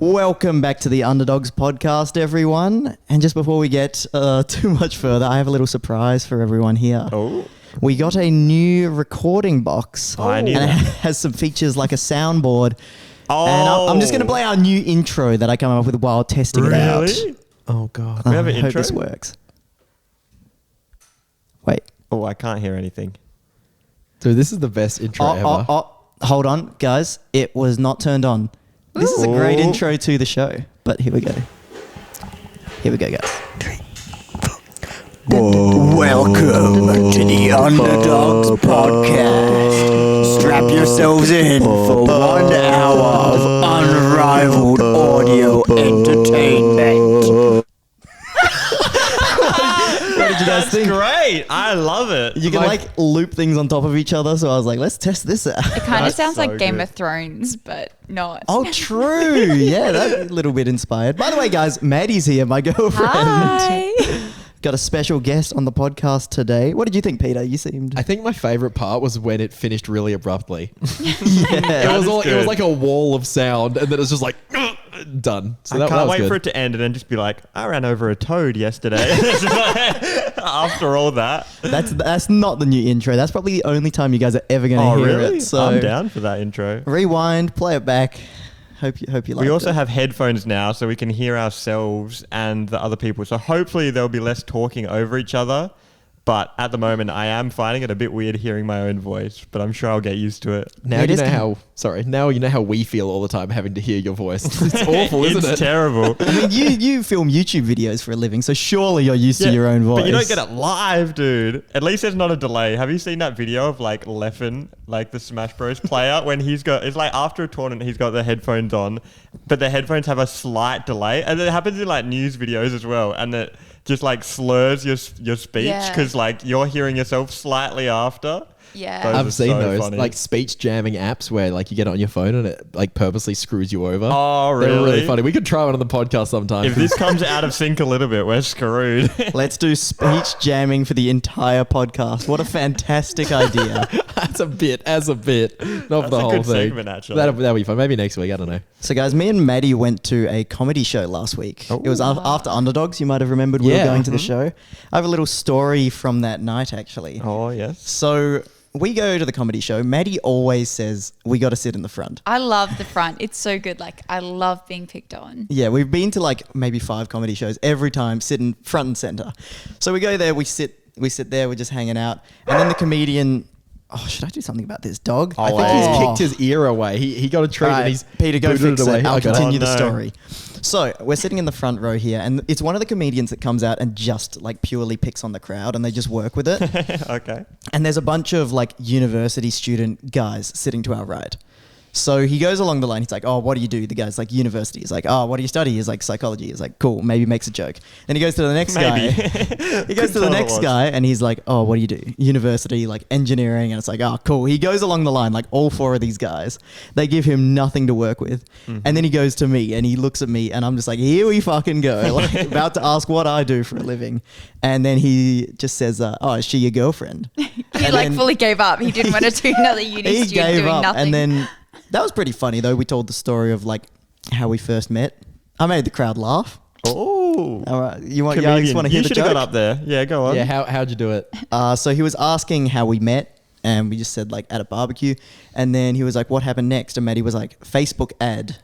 Welcome back to the Underdogs podcast, everyone. And just before we get too much further, I have a little surprise for everyone here. Oh. We got a new recording box. I knew and that. it has some features like a soundboard. Oh. And I'm just going to play our new intro that I come up with while testing it out. Really? Oh, God. We have an I hope intro? this works. Wait. Oh, I can't hear anything. Dude, this is the best intro ever. Hold on, guys. It was not turned on. This is a great Ooh. intro to the show. But here we go. Here we go, guys. Welcome to the Underdogs podcast. Strap yourselves in for 1 hour of unrivaled audio entertainment. What did you guys think? Great. I love it. You can loop things on top of each other, so I was like, let's test this out. It kind of That's sounds so like Game good. of Thrones, but not. Oh, true. Yeah, that's a little bit inspired. By the way, guys, Maddie's here, my girlfriend. Hi. Got a special guest on the podcast today. What did you think, Peter? You seemed... I think my favorite part was when it finished really abruptly. yeah. It was good. like a wall of sound, and then it was just like done. So I that can't was wait good. for it to end and then just be like, I ran over a toad yesterday. After all that. That's not the new intro. That's probably the only time you guys are ever going to Oh, hear really? it. So I'm down for that intro. rewind, play it back. Hope you like We also it. have headphones now so we can hear ourselves and the other people. So hopefully there'll be less talking over each other. But at the moment, I am finding it a bit weird hearing my own voice, but I'm sure I'll get used to it. Now It you is know kind now you know how we feel all the time having to hear your voice. It's awful, isn't It's it? terrible. I mean, you film YouTube videos for a living, so surely you're used to your own voice. But you don't get it live, dude. At least there's not a delay. Have you seen that video of like Leffen, like the Smash Bros player, when it's like after a tournament, he's got the headphones on, but the headphones have a slight delay. And it happens in like news videos as well. And it just like slurs your speech Yeah. because like you're hearing yourself slightly after. Yeah. Those are I've seen so those funny. like speech jamming apps where like you get it on your phone and it like purposely screws you over. Oh, They're really really? funny. We could try one on the podcast sometime. If this comes out of sync a little bit, we're screwed. Let's do speech jamming for the entire podcast. What a fantastic idea. as a bit, not for That's the a whole good thing. segment, actually. That'll be fun. Maybe next week. I don't know. So, guys, me and Maddie went to a comedy show last week. It was after Underdogs. You might have remembered we were Yeah. going to the show. I have a little story from that night, actually. Oh, yes. So, we go to the comedy show. Maddie always says, we got to sit in the front. I love the front. It's so good. Like, I love being picked on. Yeah, we've been to like maybe 5 comedy shows. Every time, sitting front and center. So we go there, we sit there, we're just hanging out. And then the comedian... Oh, should I do something about this dog? I think he's kicked his ear away. He got a treat and he's Peter, go booted fix it. I'll Okay. continue the Oh, no. story. So we're sitting in the front row here, and it's one of the comedians that comes out and just like purely picks on the crowd, and they just work with it. Okay. And there's a bunch of like university student guys sitting to our right. So he goes along the line. He's like, oh, what do you do? The guy's like, university. He's like, oh, what do you study? He's like, psychology. He's like, cool, maybe makes a joke. Then he goes to the next Maybe. guy. He goes Couldn't to the tell next what it was. guy and he's like, oh, what do you do? University, like engineering. And it's like, oh, cool. He goes along the line, like all 4 of these guys. They give him nothing to work with. And then he goes to me and he looks at me and I'm just like, here we fucking go. Like about to ask what I do for a living. And then he just says, oh, is she your girlfriend? He And like then- fully gave up. He didn't want to do another uni he student gave doing up, nothing. and then that was pretty funny though. We told the story of like how we first met. I made the crowd laugh. Oh. All right, you just Comedian. want to hear You the should have joke? got up there. Yeah, go on. Yeah, how'd you do it? So he was asking how we met, and we just said like at a barbecue, and then he was like, "What happened next?" And Maddie was like, "Facebook ad."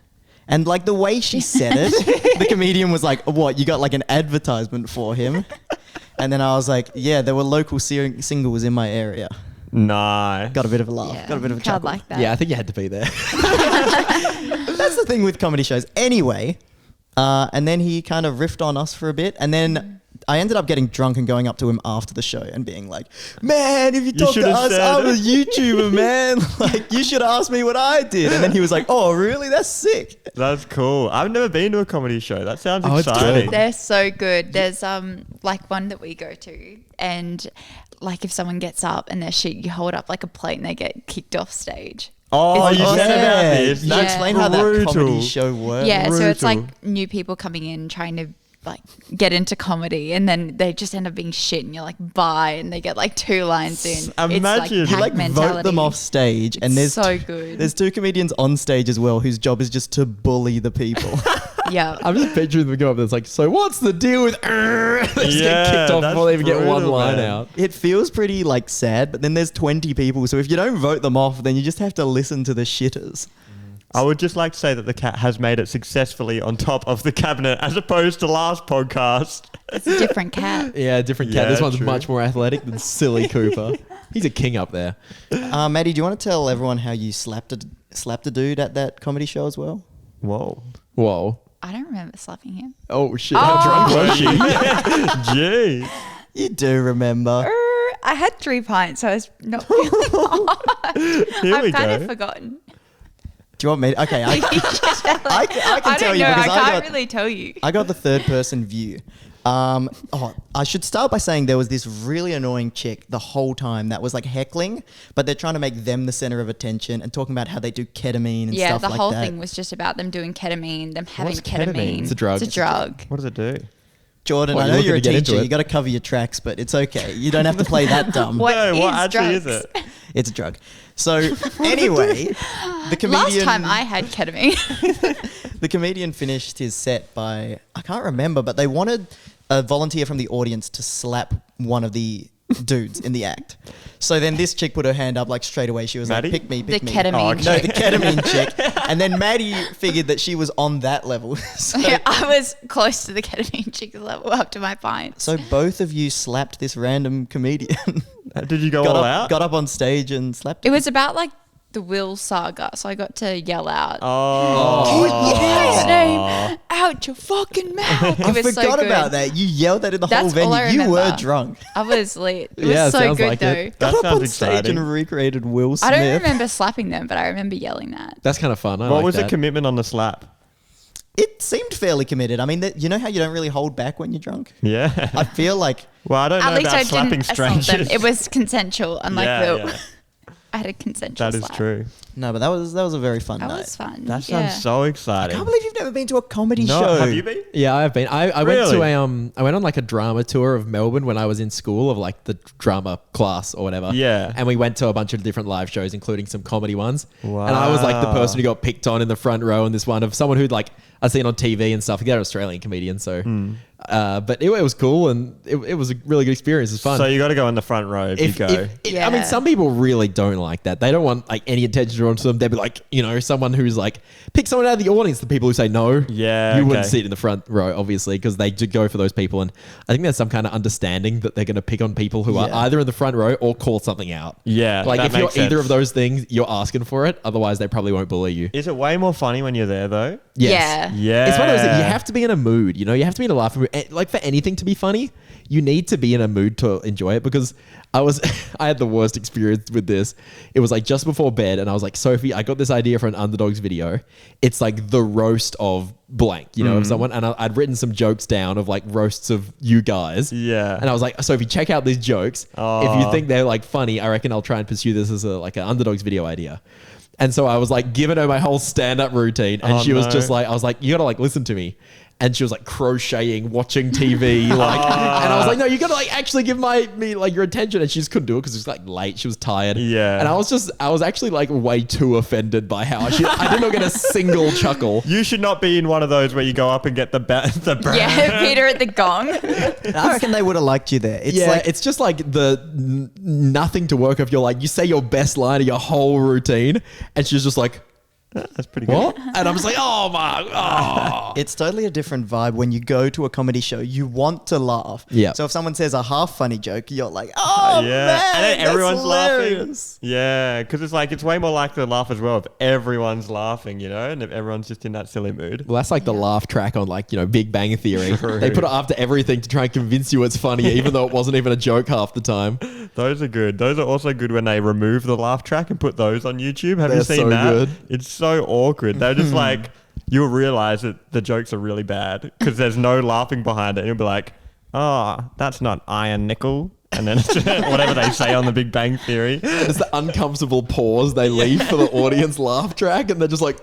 And like the way she said it, the comedian was like, "What? You got like an advertisement for him?" And then I was like, "Yeah, there were local singles in my area." Nice. Got a bit of a laugh. Yeah, Got a bit of a crowd chuckle. like that. Yeah, I think you had to be there. That's the thing with comedy shows. Anyway, and then he kind of riffed on us for a bit, and then I ended up getting drunk and going up to him after the show and being like, "Man, if you talk to should have us, said- I'm a YouTuber, man. Like, you should ask me what I did." And then he was like, "Oh, really? That's sick." That's cool. I've never been to a comedy show. That sounds Oh, it's exciting. good. They're so good. There's like one that we go to, and like if someone gets up and they're shit, you hold up like a plate and they get kicked off stage. Oh, It's you said awesome. about this. You Yeah. That's explain how that comedy brutal. show works. Yeah, so it's brutal. like new people coming in trying to like get into comedy, and then they just end up being shit, and you're like, bye, and they get like 2 lines in. Imagine. it's You like, like pack vote them off stage, and there's so good. There's 2 comedians on stage as well whose job is just to bully the people. Yeah. I'm just picturing them go up there. It's like, so what's the deal with? They just get Yeah, kicked off that's before they even get one brutal, line man. out. It feels pretty like sad, but then there's 20 people, so if you don't vote them off, then you just have to listen to the shitters. I would just like to say that the cat has made it successfully on top of the cabinet as opposed to last podcast. It's a different cat. Yeah, different cat. Yeah, This one's true. much more athletic than silly Cooper. He's a king up there. Maddie, do you want to tell everyone how you slapped a dude at that comedy show as well? Whoa. Whoa. I don't remember slapping him. Oh shit! How drunk was she? Jeez. You do remember. I had 3 pints, so I was not feeling hot. Here I've we kind go. of forgotten. Do you want me? Okay, I can I tell don't you know. because I can't really tell you. I got the 3rd person view. I should start by saying there was this really annoying chick the whole time that was like heckling, but they're trying to make them the center of attention and talking about how they do ketamine and Yeah, stuff the like whole that. thing was just about them doing ketamine, them having What's ketamine? It's a drug. It's a drug. What does it do? Jordan, What, I you're know you're a looking to get into teacher. it? You got to cover your tracks, but it's okay. You don't have to play that dumb. What No, what is actually drugs? is it? It's a drug. So anyway, the comedian. Last time I had ketamine. The comedian finished his set by, I can't remember, but they wanted a volunteer from the audience to slap one of the dudes in the act. So then this chick put her hand up like straight away. She was Maddie? like, pick me, The pick me. ketamine okay. No, the ketamine chick. And then Maddie figured that she was on that level. So, I was close to the ketamine chick level up to my pints. so both of you slapped this random comedian. Did you go got all up, out? Got up on stage and slapped It him. was about like the Will saga, so I got to yell out. Oh. His name out your fucking mouth. I It was so forgot good. about that. You yelled that in the whole That's all I venue. You were remember. drunk. I was lit. It Yeah, was so sounds good like though. it. That Got up on sounds stage exciting. and recreated Will Smith. I don't remember slapping them, but I remember yelling that. That's kind of fun. I What like was that. the commitment on the slap? It seemed fairly committed. I mean, you know how you don't really hold back when you're drunk? Yeah. I feel like Well, I don't At know least about I slapping didn't assault them. strangers. It was consensual, unlike Yeah, Will. yeah. I had a consensual That is slap. true. no, but that was a very fun That night. was fun. That sounds yeah. so I exciting. can't believe you've never been to a comedy No, show. have you been? Yeah, I've been. I went to Really? I went on like a drama tour of Melbourne when I was in school, of like the drama class or whatever. Yeah. And we went to a bunch of different live shows, including some comedy ones. Wow. And I was like the person who got picked on in the front row in this one of someone who'd like I seen on TV and stuff. They're an Australian comedian, so but it was cool and it was a really good experience. It was fun. So you got to go in the front row if you go. I mean, some people really don't like that. They don't want like any attention drawn to them. They'd be like, you know, someone who's like, pick someone out of the audience. The people who say no, Yeah, you wouldn't okay. sit in the front row, obviously, because they do go for those people. And I think there's some kind of understanding that they're going to pick on people who are Yeah. either in the front row or call something out. Yeah, like that if you're makes either sense. of those things, you're asking for it. Otherwise, they probably won't bully you. Is it way more funny when you're there though? Yes. Yeah. Yeah. It's one of those things, you have to be in a mood, you know, you have to be in a laughing mood. Like for anything to be funny, you need to be in a mood to enjoy it because I had the worst experience with this. It was like just before bed and I was like, Sophie, I got this idea for an Underdogs video. It's like the roast of blank, you know, of someone. And I'd written some jokes down of like roasts of you guys. Yeah. And I was like, Sophie, check out these jokes. If you think they're like funny, I reckon I'll try and pursue this as like an Underdogs video idea. And so I was like giving her my whole stand-up routine and she was just like, I was like, you gotta like listen to me. And she was like crocheting, watching TV, like, and I was like, no, you gotta like actually give me like your attention. And she just couldn't do it because it was like late. She was tired. Yeah. And I was actually like way too offended by how I did not get a single chuckle. You should not be in one of those where you go up and get the Yeah, Peter at the gong. I reckon they would have liked you there. It's Yeah, like it's just like the nothing to work off. You're like, you say your best line of your whole routine, and she's just like, That's pretty good. what? And I'm just like, oh my, oh. it's totally a different vibe when you go to a comedy show. You want to laugh. Yeah. So if someone says a half funny joke, you're like, oh Yeah, man, and then that's everyone's hilarious. laughing. Yeah, because it's like it's way more likely to laugh as well if everyone's laughing, you know, and if everyone's just in that silly mood. Well, that's like the laugh track on like, you know, Big Bang Theory. They put it after everything to try and convince you it's funny, even though it wasn't even a joke half the time. Those are good. Those are also good when they remove the laugh track and put those on YouTube. Have They're you seen so that? good. It's so awkward. They're just like, you'll realize that the jokes are really bad because there's no laughing behind it. And you'll be like, oh, that's not iron nickel. And then it's whatever they say on the Big Bang Theory. It's the uncomfortable pause they leave for the audience laugh track, and they're just like,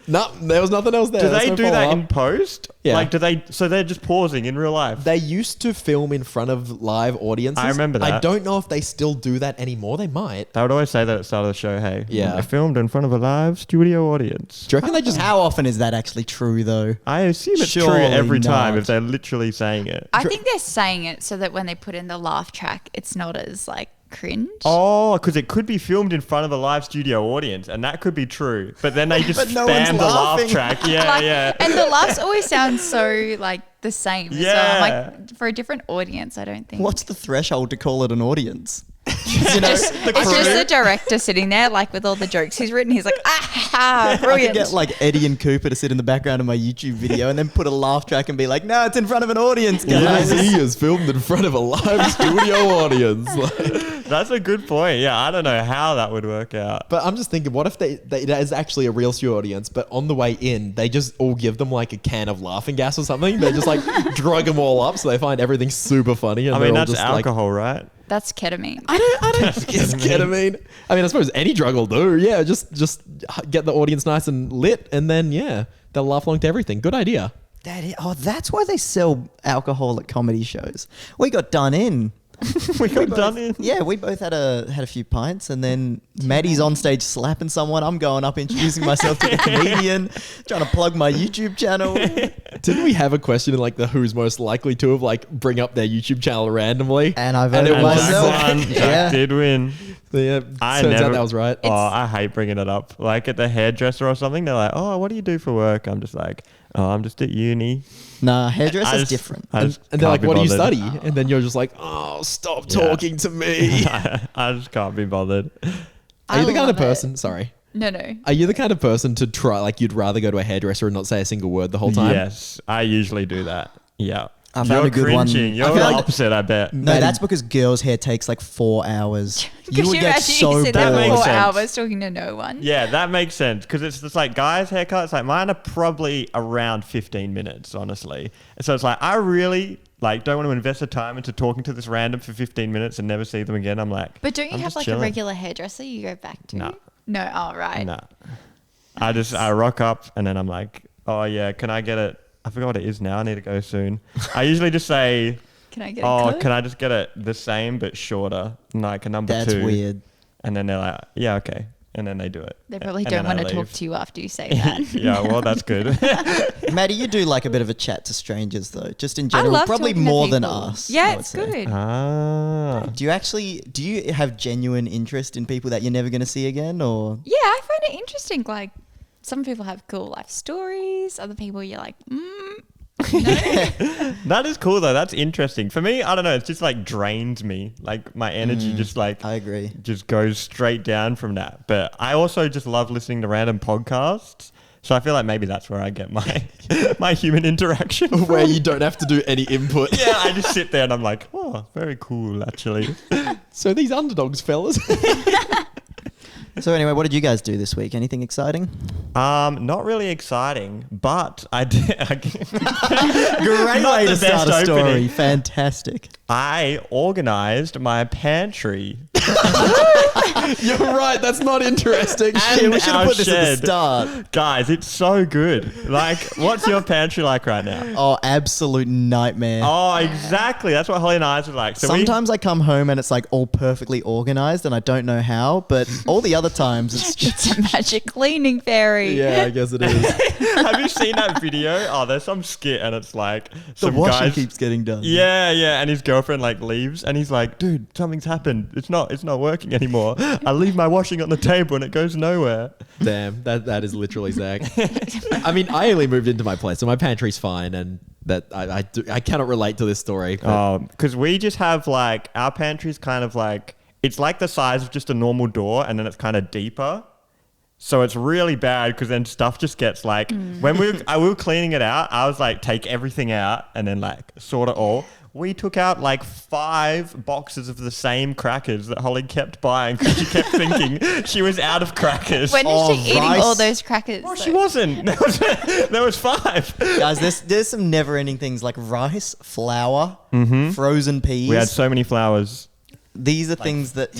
No, there was nothing else there. Do There's they no do that follow-up. in post? Yeah. Like, so they're just pausing in real life? They used to film in front of live audiences. I remember that. I don't know if they still do that anymore. They might. They would always say that at the start of the show, hey, Yeah. I filmed in front of a live studio audience. Do you reckon they just... How often is that actually true, though? I assume it's true Surely every time not. if they're literally saying it. I think they're saying it so that when they put in the laugh track, it's not as like cringe. Oh, because it could be filmed in front of a live studio audience, and that could be true. But then they just But no spam one's the laugh laughing. track. Yeah, Like, yeah. And the laughs always sound so like the same. Yeah. So I'm like, for a different audience, I don't think. What's the threshold to call it an audience? It's just the director sitting there, like with all the jokes he's written. He's like, I could brilliant. get like Eddie and Cooper to sit in the background of my YouTube video and then put a laugh track and be like, no, it's in front of an audience, guys. Yes, he is filmed in front of a live studio audience. Like, That's a good point. Yeah, I don't know how that would work out. but I'm just thinking, what if it is actually a real studio audience, but on the way in, they just all give them like a can of laughing gas or something. They just like drug them all up so they find everything super funny. And I mean, they're all that's just like, alcohol, right? That's ketamine. I don't think it's ketamine. I mean, I suppose any drug will do. Yeah, just get the audience nice and lit, and then yeah, they'll laugh along to everything. Good idea. That's why they sell alcohol at comedy shows. We got done in. We got done in. Yeah, we both had a few pints, and then Maddie's on stage slapping someone. I'm going up introducing myself to the comedian, trying to plug my YouTube channel. Didn't we have a question in like the who's most likely to have like bring up their YouTube channel randomly? And I it voted And was myself. Jack won. Yeah. Jack did win. So, yeah, I turns never, out that was right. Oh, I hate bringing it up. Like at the hairdresser or something, they're like, "Oh, what do you do for work?" I'm just like, "Oh, I'm just at uni." Nah, hairdresser's I just- different. I just And they're like, can't be what do you bothered. study? And then you're just like, oh, stop Yeah. talking to me. I just can't be bothered. Are you the kind of love it. person, sorry, No. are you the kind of person to try, like you'd rather go to a hairdresser and not say a single word the whole time? Yes, I usually do that. Yeah. I found You're a good one. cringing. I You're feel the like- opposite, I bet. No, that's because girls' hair takes like 4 hours. Could you would get imagine so you sit there That for makes for 4 sense. hours talking to no one? Yeah, that makes sense because it's just like guys' haircuts. Like mine are probably around 15 minutes, honestly. And so it's like I really like don't want to invest the time into talking to this random for 15 minutes and never see them again. I'm like, But don't you I'm have just like chilling. a regular hairdresser you go back to? No. No, oh right. No, I rock up and then I'm like, oh yeah, can I get it? I forgot what it is now. I need to go soon. I usually just say, Can I get a oh, cut? can I just get it the same but shorter, like a number That's 2? weird. And then they're like, yeah, okay. And then they do it. They probably And don't then want I to talk leave. to you after you say that. Yeah, well, that's good. Maddie, you do like a bit of a chat to strangers though, just in I general. love Probably talking to more than people. us. Yeah, I would it's say. good. Ah. Do you have genuine interest in people that you're never going to see again, or? Yeah, I find it interesting. Like, some people have cool life stories. Other people, you're like, That is cool though. That's interesting. For me, I don't know. It's just like drains me. Like my energy just like I agree. just goes straight down from that. But I also just love listening to random podcasts. So I feel like maybe that's where I get my my human interaction. Where from. you don't have to do any input. Yeah, I just sit there and I'm like, oh, very cool actually. So these underdogs, fellas. So anyway, what did you guys do this week? Anything exciting? Not really exciting, but I did. Great Not way the to start a best story. opening. Fantastic. I organized my pantry. You're right. That's not interesting. Yeah, we should our have put this at the shed. start. Guys, it's so good. Like, what's your pantry like right now? Oh, absolute nightmare. Oh, exactly. That's what Holly and I's are like. So Sometimes I come home and it's like all perfectly organized and I don't know how, but all the other times it's just it's a magic cleaning fairy. Yeah, I guess it is. have you seen that video? Oh, there's some skit and it's like the some washing guys. keeps getting done. Yeah, yeah, and his girlfriend like leaves, and he's like, "Dude, something's happened. It's not working anymore. I leave my washing on the table and it goes nowhere." Damn, that is literally Zack. I mean, I only moved into my place, so my pantry's fine, and that I cannot relate to this story. But Because we just have like our pantry's kind of like it's like the size of just a normal door, and then it's kind of deeper. So it's really bad because then stuff just gets like when we were cleaning it out, I was like, take everything out and then like sort it all. We took out like 5 boxes of the same crackers that Holly kept buying because she kept thinking she was out of crackers. When is she eating rice. all those crackers? Oh, she wasn't. There was 5. Guys, there's some never ending things like rice, flour, frozen peas. We had so many flowers. these are things that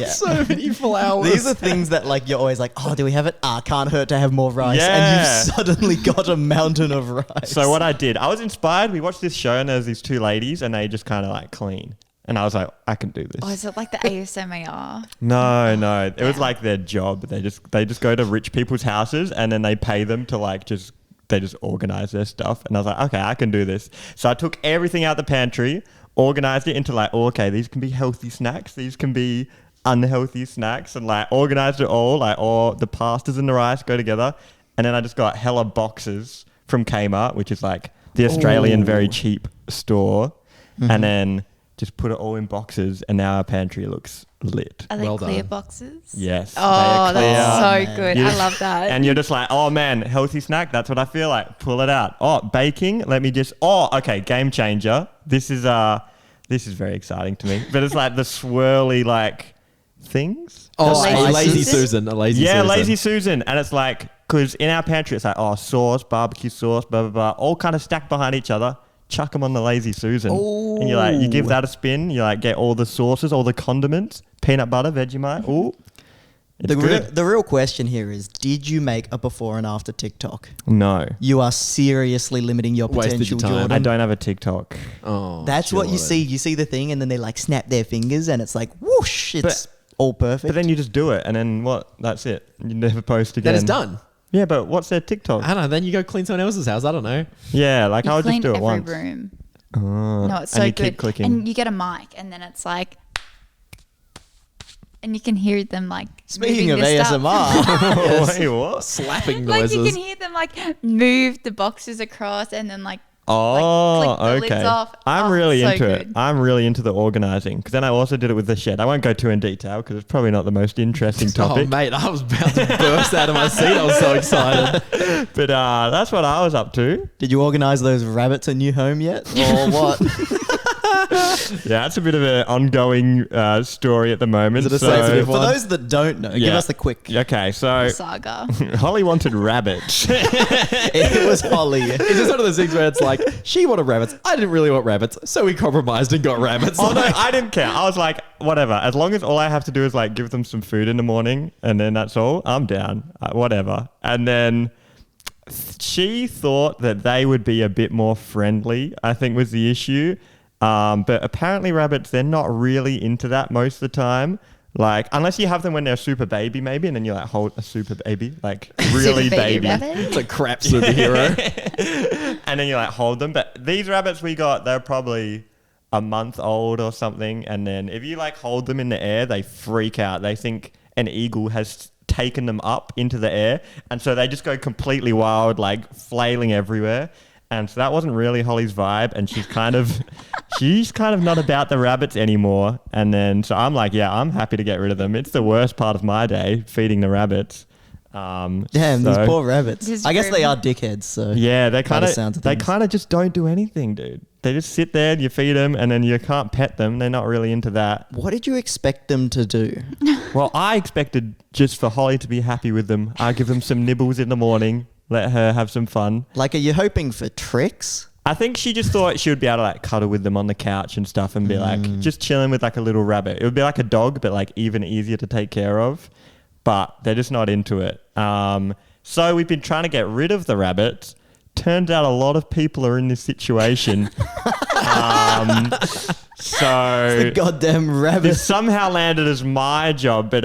So many flowers. These are things that like you're always like, oh, do we have it? Can't hurt to have more rice. Yeah. And you've suddenly got a mountain of rice. So what I did, I was inspired. We watched this show and there's these two ladies and they just kind of like clean. And I was like, I can do this. Oh, is it like the ASMR? No. It was like their job. They just go to rich people's houses and then they pay them to like they just organize their stuff. And I was like, okay, I can do this. So I took everything out the pantry, organized it into like, okay, these can be healthy snacks. These can be unhealthy snacks, and like organized it all, like all the pastas and the rice go together. And then I just got hella boxes from Kmart, which is like the Australian very cheap store. And then just put it all in boxes, and now our pantry looks lit. Are they Well clear done. boxes? Yes. Oh, they are that's clear. so good. You I just- love that. And you're just like, oh man, healthy snack. That's what I feel like. Pull it out. Oh, baking. Let me just. Oh, okay. Game changer. This is very exciting to me. But it's like the swirly like things. Oh, Lazy a lazy Susan? Susan. A lazy Yeah, Susan. lazy Susan. And it's like, because in our pantry it's like, oh, sauce, barbecue sauce, blah blah blah, all kind of stacked behind each other. Chuck them on the lazy Susan, and you like you give that a spin. You like get all the sauces, all the condiments, peanut butter, Vegemite. Ooh, it's good. The real question here is, did you make a before and after TikTok? No, You are seriously limiting your Wasted potential, your time. Jordan. I don't have a TikTok. Oh, That's what you Jordan. see. You see the thing, and then they like snap their fingers, and it's like whoosh, it's all perfect. But then you just do it, and then what? That's it. You never post again. Then it's done. Yeah, but what's their TikTok? I don't know. Then you go clean someone else's house. I don't know. Yeah, like You I would just clean do it every once. room. Oh, No, it's and so you good. keep clicking. And you get a mic, and then it's like, and you can hear them like. Speaking of moving the stuff. ASMR, Wait, what? Slapping Like noises. you can hear them like move the boxes across, and then like. Oh, click the lids okay. off. I'm Oh, really so into good. it. I'm really into the organizing, because then I also did it with the shed. I won't go too in detail because it's probably not the most interesting Oh, topic. mate, I was about to burst out of my seat. I was so excited. But that's what I was up to. did you organize those rabbits a new home yet, or what? Yeah, that's a bit of an ongoing story at the moment. Is it a sensitive one? For those that don't know, give Yeah. us the quick. Okay, so Saga. Holly wanted rabbits. It was Holly. It's just one of those things where it's like, she wanted rabbits. I didn't really want rabbits. So we compromised and got rabbits. Oh no, I didn't care. I was like, whatever. As long as all I have to do is like give them some food in the morning, and then that's all, I'm down. Whatever. And then she thought that they would be a bit more friendly, I think was the issue. But apparently rabbits, they're not really into that most of the time. Like, unless you have them when they're a super baby, maybe, and then you like hold a super baby, like really Super baby. rabbit. It's a crap superhero. And then you like hold them. But these rabbits we got, they're probably a month old or something. And then if you like hold them in the air, they freak out. They think an eagle has taken them up into the air. And so they just go completely wild, like flailing everywhere. And so that wasn't really Holly's vibe. And she's kind of not about the rabbits anymore. And then, so I'm like, yeah, I'm happy to get rid of them. It's the worst part of my day, feeding the rabbits. Damn, so- these poor rabbits. This I guess they room. are dickheads. So Yeah, they By kind the sounds of they things. kind of just don't do anything, dude. They just sit there, you feed them, and then you can't pet them. They're not really into that. what did you expect them to do? Well, I expected just for Holly to be happy with them. I give them some nibbles in the morning, let her have some fun. Like, are you hoping for tricks? I think she just thought she would be able to like cuddle with them on the couch and stuff and be like just chilling with like a little rabbit. It would be like a dog, but like even easier to take care of. But they're just not into it. So we've been trying to get rid of the rabbits. Turns out a lot of people are in this situation. So Goddamn rabbit. this somehow landed as my job, but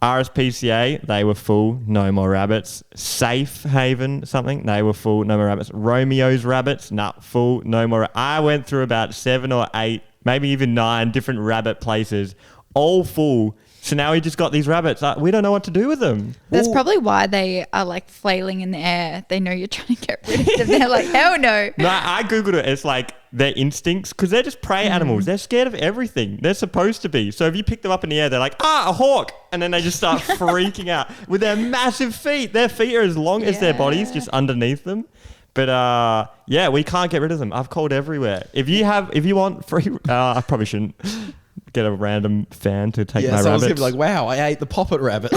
RSPCA, they were full, no more rabbits. Safe Haven, something, they were full, no more rabbits. Romeo's rabbits, full, no more. I went through about 7 or 8, maybe even 9 different rabbit places, all full. So now we just got these rabbits. We don't know what to do with them. That's probably why they are like flailing in the air. They know you're trying to get rid of them. They're like, hell no. No, I Googled it. It's like their instincts, because they're just prey animals. They're scared of everything. They're supposed to be. So if you pick them up in the air, they're like, a hawk. And then they just start freaking out with their massive feet. Their feet are as long as their bodies, just underneath them. But yeah, we can't get rid of them. I've called everywhere. If you want free, I probably shouldn't get a random fan to take my So I was rabbits. gonna be like, wow, I ate the Poppt rabbit.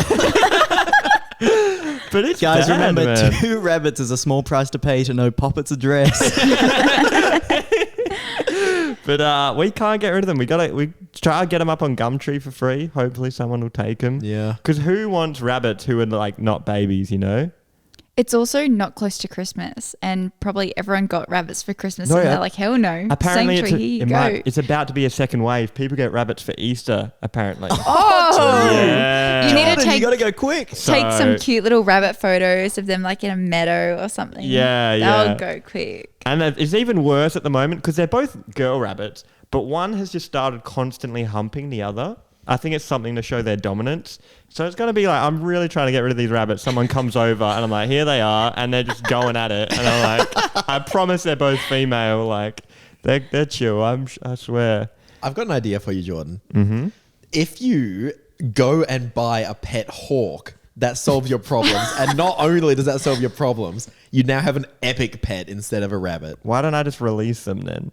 But it's Guys, bad, remember, man. 2 rabbits is a small price to pay to know Poppt1's address. But we can't get rid of them. We try to get them up on Gumtree for free. Hopefully someone will take them. Yeah. Because who wants rabbits who are like not babies, you know? It's also not close to Christmas, and probably everyone got rabbits for Christmas, No, and yeah. they're like, hell no. Apparently Sanctuary, here you go. it's about to be a second wave. People get rabbits for Easter, apparently. Oh, Yeah. you need to Jordan, take you gotta go quick. take So- some cute little rabbit photos of them like in a meadow or something. Yeah, That'll yeah. go quick. And it's even worse at the moment because they're both girl rabbits, but one has just started constantly humping the other. I think it's something to show their dominance. So it's going to be like, I'm really trying to get rid of these rabbits. Someone comes over and I'm like, here they are. And they're just going at it. And I'm like, I promise they're both female. Like, they're chill. I swear. I've got an idea for you, Jordan. Mm-hmm. If you go and buy a pet hawk, that solves your problems. And not only does that solve your problems, you now have an epic pet instead of a rabbit. Why don't I just release them then?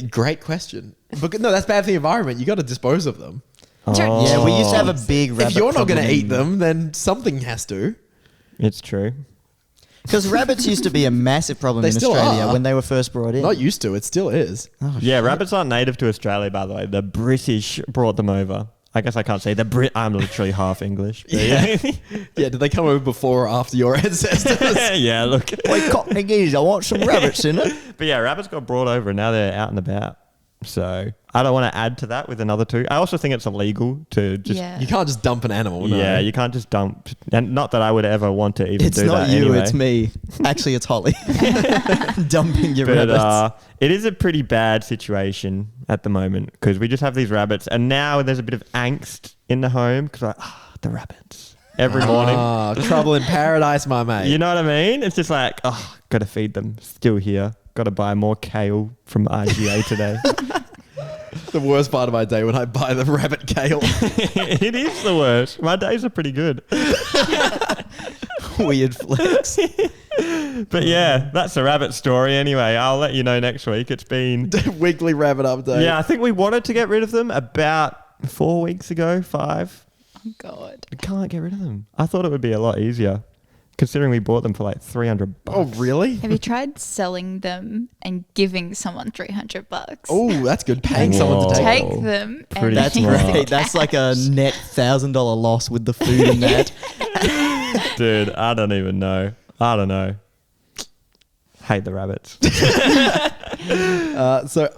Great question. But no, that's bad for the environment. You got to dispose of them. Oh, Yeah, we used to have a big rabbit. If you're not going to problem eat in- them, then something has to. It's true. Because rabbits used to be a massive problem They in still Australia are. when they were first brought in. Not used to. It still is. Yeah, rabbits aren't native to Australia, by the way. The British brought them over. I guess I can't say I'm literally half English. But Yeah. Yeah, did they come over before or after your ancestors? yeah, look. Wait, Cockney geese, I want some rabbits in it. But yeah, rabbits got brought over and now they're out and about. So I don't want to add to that with another two. I also think it's illegal to just. Yeah. You can't just dump an animal. No. Yeah, you can't just dump. And not that I would ever want to even It's do not that you, anyway. it's me. Actually, it's Holly. Dumping your But rabbits. it is a pretty bad situation at the moment because we just have these rabbits and now there's a bit of angst in the home because the rabbits every morning. Ah, trouble in paradise, my mate. You know what I mean? It's just like, got to feed them. Still here. Got to buy more kale from IGA today. The worst part of my day when I buy the rabbit kale. It is the worst. My days are pretty good. Weird flex. But yeah, that's the rabbit story anyway. I'll let you know next week. It's been... Weekly rabbit update. Yeah, I think we wanted to get rid of them about 4 weeks ago, 5. Oh, God. We can't get rid of them. I thought it would be a lot easier considering we bought them for like $300. Oh, really? Have you tried selling them and giving someone $300? Oh, that's good. Paying someone to take Take them Pretty and That's use smart. the great. That's like a net $1,000 loss with the food in that. Dude, I don't even know. I don't know. Hate the rabbits. So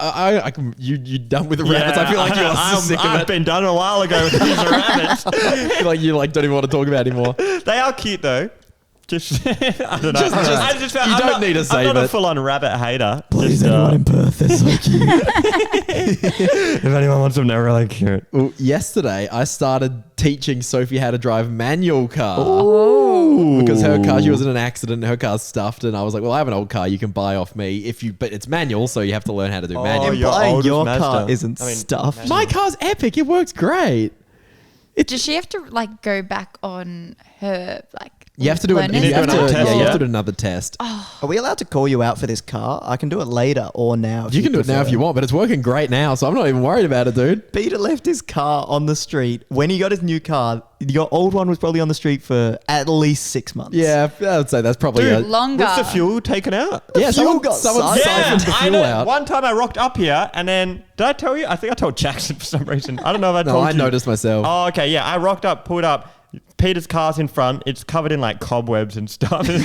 you done with the rabbits? I feel like you're sick of I've it. been done a while ago with these rabbits. I feel like you don't even want to talk about it anymore. They are cute though. Just I don't know. Just- I just felt, you I'm don't not, need to I'm save not a it. full-on rabbit hater. Please, Just, anyone in Perth, they're so cute. if anyone wants them, they're really cute. Well, yesterday I started teaching Sophie how to drive manual car. Because her car, she was in an accident, her car's stuffed, and I was like, well, I have an old car you can buy off me but it's manual, so you have to learn how to do manual. your Implying oldest your Mazda. car isn't I mean, stuffed. My car's epic. It works great. Does she have to like go back on her like? You have to do learners? You have to do another test, you have yeah? to do another test. Are we allowed to call you out for this car? I can do it later or now. You can do it now if you want, but it's working great now, so I'm not even worried about it, dude. Peter left his car on the street. When he got his new car, your old one was probably on the street for at least 6 months. Yeah, I would say that's probably Dude, Longer. Was the fuel taken out? Yeah, fuel someone got siphoned siphoned. the I fuel know. out. One time I rocked up here and then, did I tell you? I think I told Jackson for some reason. I don't know if I No, told I you. noticed myself. Oh, okay. Yeah, I rocked up, pulled up. Peter's car's in front. It's covered in like cobwebs and stuff. Of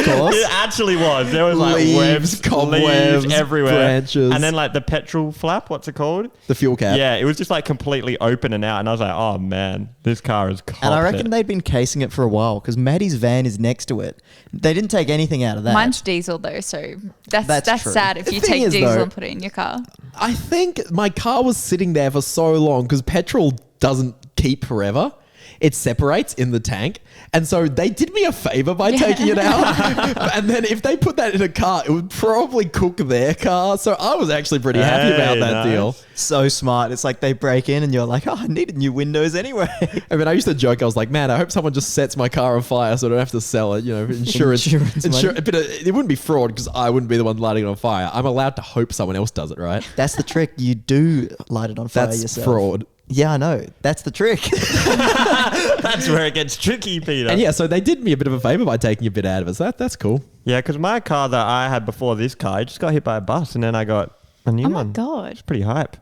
course. It actually was. There was like Leaves, webs, cobwebs, leaves everywhere. branches. And then like the petrol flap, what's it called? The fuel cap. Yeah, it was just like completely open and out. And I was like, oh man, this car is copped And I reckon it. they'd been casing it for a while because Maddie's van is next to it. They didn't take anything out of that. Mine's diesel though, so That's that's true. sad if The you thing take is, diesel though- and put it in your car. I think my car was sitting there for so long because petrol doesn't keep forever. It separates in the tank. And so they did me a favor by taking it out. And then if they put that in a car, it would probably cook their car. So I was actually pretty happy about Hey, that nice. deal. So smart. It's like they break in and you're like, oh, I needed new windows anyway. I mean, I used to joke, I was like, man, I hope someone just sets my car on fire so I don't have to sell it. You know, insurance. money. But it wouldn't be fraud because I wouldn't be the one lighting it on fire. I'm allowed to hope someone else does it, right? That's the trick. You do light it on fire That's yourself. fraud. Yeah, I know. That's the trick. That's where it gets tricky, Peter. And yeah, so they did me a bit of a favor by taking a bit out of it. So that's cool. Yeah, because my car that I had before this car, I just got hit by a bus and then I got A new Oh my one. God. It's pretty hype.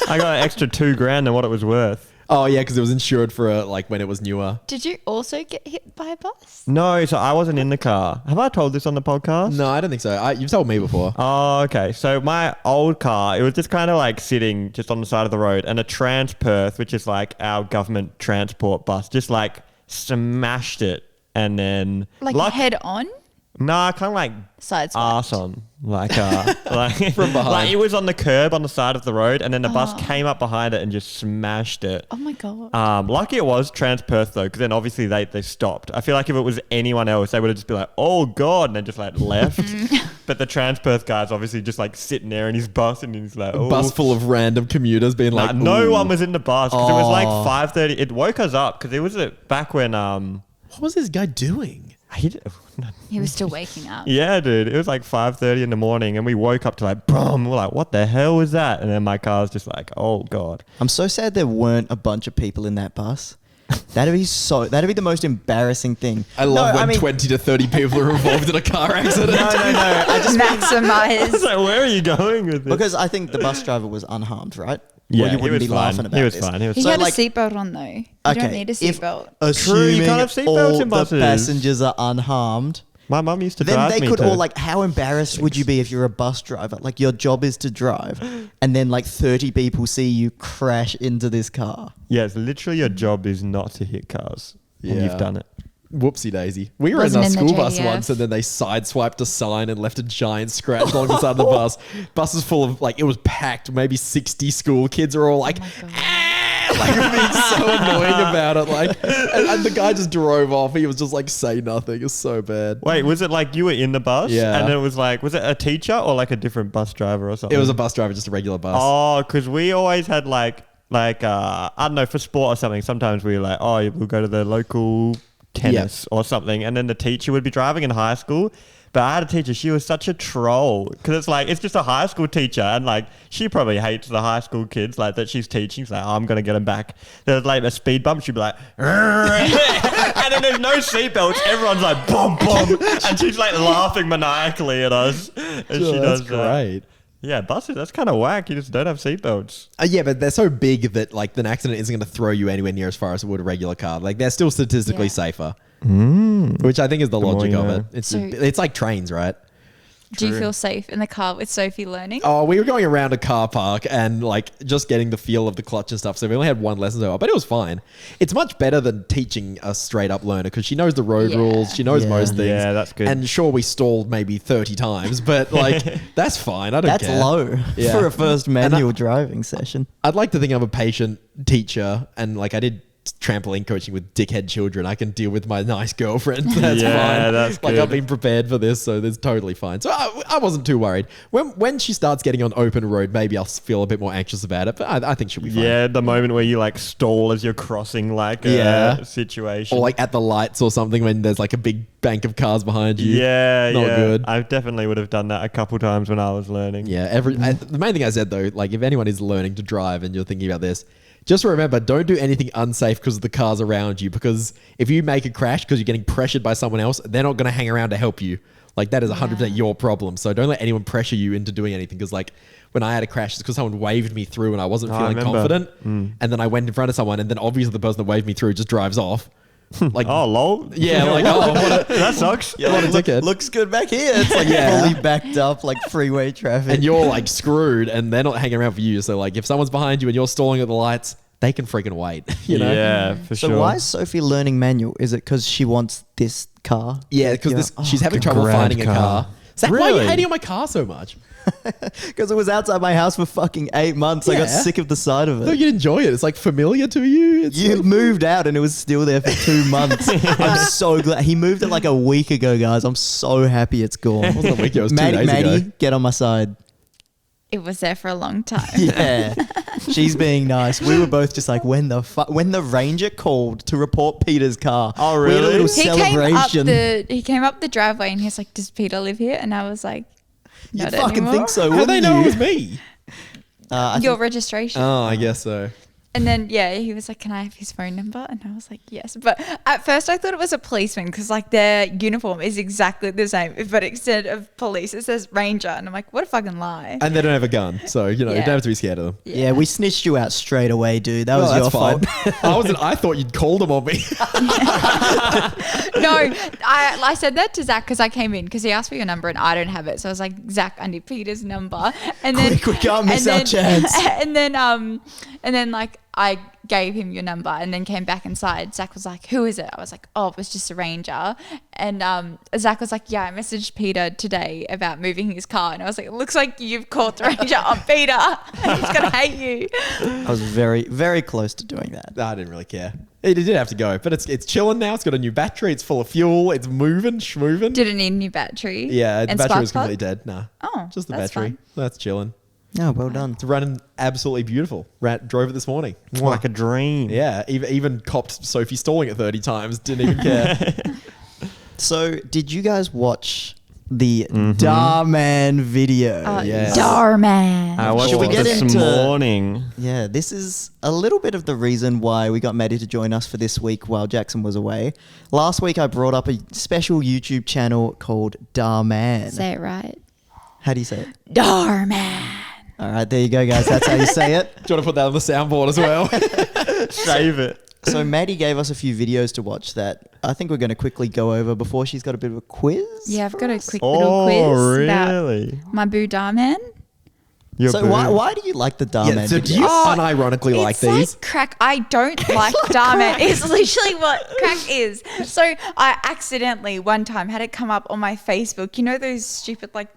I got an extra $2,000 than what it was worth. Oh yeah, because it was insured for like when it was newer. Did you also get hit by a bus? No, so I wasn't in the car. Have I told this on the podcast? No, I don't think so. You've told me before. Oh, okay. So my old car, it was just kind of like sitting just on the side of the road, and a Transperth, which is like our government transport bus, just like smashed it, and then Like head on? Nah, kind of like Sideswiped. arse on, like like From behind. Like it was on the curb on the side of the road, and then the bus came up behind it and just smashed it. Oh my God. Lucky it was Transperth though, because then obviously they stopped. I feel like if it was anyone else, they would have just been like, "Oh God," and then just like left. But the Transperth guy's obviously just like sitting there in his bus, and he's like, A "Oh." bus full of random commuters being like, No "Ooh." one was in the bus because it was like 5:30. It woke us up because it was back when What was this guy doing? He was still waking up. Yeah, dude. It was like 5:30 in the morning, and we woke up to like, boom. We're like, what the hell was that? And then my car's just like, oh God. I'm so sad there weren't a bunch of people in that bus. That'd be the most embarrassing thing. I love when 20 to 30 people are involved in a car accident. No. I just I was Maximize. like, where are you going with this? because I think the bus driver was unharmed, right? Yeah, Or you he wouldn't was be fine. laughing about He was this. fine. He was He So, had like- a seatbelt on though. You don't need a seatbelt. Assuming you can't have seatbelts all in the buses. passengers are unharmed, My mum used to then drive they me could to- all like. How embarrassed would you be if you're a bus driver? Like your job is to drive, and then like 30 people see you crash into this car. Yes, literally your job is not to hit cars. And Yeah. you've done it. Whoopsie daisy. We were Wasn't in a in the school bus JDF. once, and then they sideswiped a sign and left a giant scratch along the side of the bus. Bus was full of like, it was packed. Maybe 60 school kids are all like, like being so annoying about it. Like, and the guy just drove off. He was just like, say nothing. It's so bad. Wait, was it like you were in the bus? Yeah. And then it was like, was it a teacher or like a different bus driver or something? It was a bus driver, just a regular bus. Oh, because we always had like I don't know, for sport or something. Sometimes we were like, oh, we'll go to the local tennis or something, and then the teacher would be driving in high school. But I had a teacher, she was such a troll because it's like, it's just a high school teacher, and like she probably hates the high school kids like that she's teaching. She's like, oh, I'm gonna get them back. There's like a speed bump, she'd be like, and then there's no seatbelts. Everyone's like, boom, boom, and she's like laughing maniacally at us. And she That's does great. Yeah, buses, that's kind of whack. You just don't have seatbelts. Yeah, but they're so big that like an accident isn't going to throw you anywhere near as far as it would a regular car. Like they're still statistically Yeah. safer, which I think is the more logic you of know. it. It's So- it's like trains, right? Do you feel safe in the car with Sophie learning? Oh, we were going around a car park and like just getting the feel of the clutch and stuff. So we only had one lesson so far, but it was fine. It's much better than teaching a straight up learner because she knows the road Yeah. rules. She knows Yeah. most things. Yeah, that's good. And sure, we stalled maybe 30 times, but like that's fine. I don't That's care. low Yeah. for a first manual driving session. I'd like to think I'm a patient teacher and like I did trampoline coaching with dickhead children. I can deal with my nice girlfriend. That's Yeah, fine. that's like good. I've been prepared for this, so that's totally fine. So I wasn't too worried. When she starts getting on open road, maybe I'll feel a bit more anxious about it, but I think she'll be fine. Yeah, the moment where you like stall as you're crossing like a Yeah. situation. Or like at the lights or something when there's like a big bank of cars behind you. yeah, Not yeah. good. I definitely would have done that a couple times when I was learning. Yeah, the main thing I said though, like if anyone is learning to drive and you're thinking about this, just remember, don't do anything unsafe because of the cars around you. Because if you make a crash because you're getting pressured by someone else, they're not going to hang around to help you. Like that is 100% your problem. So don't let anyone pressure you into doing anything. Because like when I had a crash, it's because someone waved me through and I wasn't I feeling remember. confident. And then I went in front of someone and then obviously the person that waved me through just drives off. Like, Oh, lol. yeah, like, oh, what a, that sucks. what a dickhead. Looks good back here. It's like Yeah. fully backed up, like freeway traffic. And you're like screwed and they're not hanging around for you. So like if someone's behind you and you're stalling at the lights, they can freaking wait, you know? Yeah, for so sure. why is Sophie learning manual? Is it because she wants this car? Yeah, because she's having the trouble grand finding a car. car. Zach, why are you Really? hating on my car so much? Because it was outside my house for fucking 8 months. I got Yeah. sick of the sight of No, it. you enjoy it. It's like familiar to you. It's You like- moved out and it was still there for 2 months. I'm so glad. He moved it like a week ago, guys. I'm so happy it's gone. It wasn't a week, it was 2 Maddie, days ago. get on my side. It was there for a long time. Yeah. She's being nice. We were both just like, when the ranger called to report Peter's car. Oh, We had a really? little He celebration. he came up the driveway and he was like, "Does Peter live here?" And I was like, you "Not fucking anymore." think so, How do wouldn't they know you? it was me? I Your think- registration. Oh, I guess so. And then, he was like, can I have his phone number? And I was like, yes. But at first I thought it was a policeman because like their uniform is exactly the same. But instead of police, it says ranger. And I'm like, what a fucking lie. And they don't have a gun. So, you don't have to be scared of them. Yeah, we snitched you out straight away, dude. That was your fault. I thought you'd called them on me. No, I said that to Zack because I came in because he asked for your number and I don't have it. So I was like, Zack, I need Peter's number. And then we can't miss our chance. And then like I gave him your number and then came back inside. Zack was like, who is it? I was like, oh, it was just a ranger. And Zack was like, yeah, I messaged Peter today about moving his car. And I was like, it looks like you've caught the ranger on Peter. He's going to hate you. I was very, very close to doing that. I didn't really care. It did have to go, but it's chilling now. It's got a new battery. It's full of fuel. It's moving, schmoving. Did it need a new battery? Yeah, the and battery was spark completely dead. Nah. Oh, just the that's battery. fine. That's chilling. Oh, well done. It's running absolutely beautiful. Drove it this morning. Like a dream. Yeah, even copped Sophie stalling it 30 times. Didn't even care. So, did you guys watch the Dhar Mann video? Yes. Dhar Mann. I watched Should we it get this into- morning. Yeah, this is a little bit of the reason why we got Maddie to join us for this week while Jackson was away. Last week, I brought up a special YouTube channel called Dhar Mann. Say it right. How do you say it? Dhar Mann. All right, there you go, guys. That's how you say it. Do you want to put that on the soundboard as well? Save it. So Maddie gave us a few videos to watch that I think we're going to quickly go over before she's got a bit of a quiz. Yeah, I've got a quick Oh, little quiz really? about my boo Dhar Mann. So why do you like the Dhar Mann so do videos? you unironically like It's these? like crack. I don't like Dhar Mann. It's literally what crack is. So I accidentally one time had it come up on my Facebook. You know those stupid like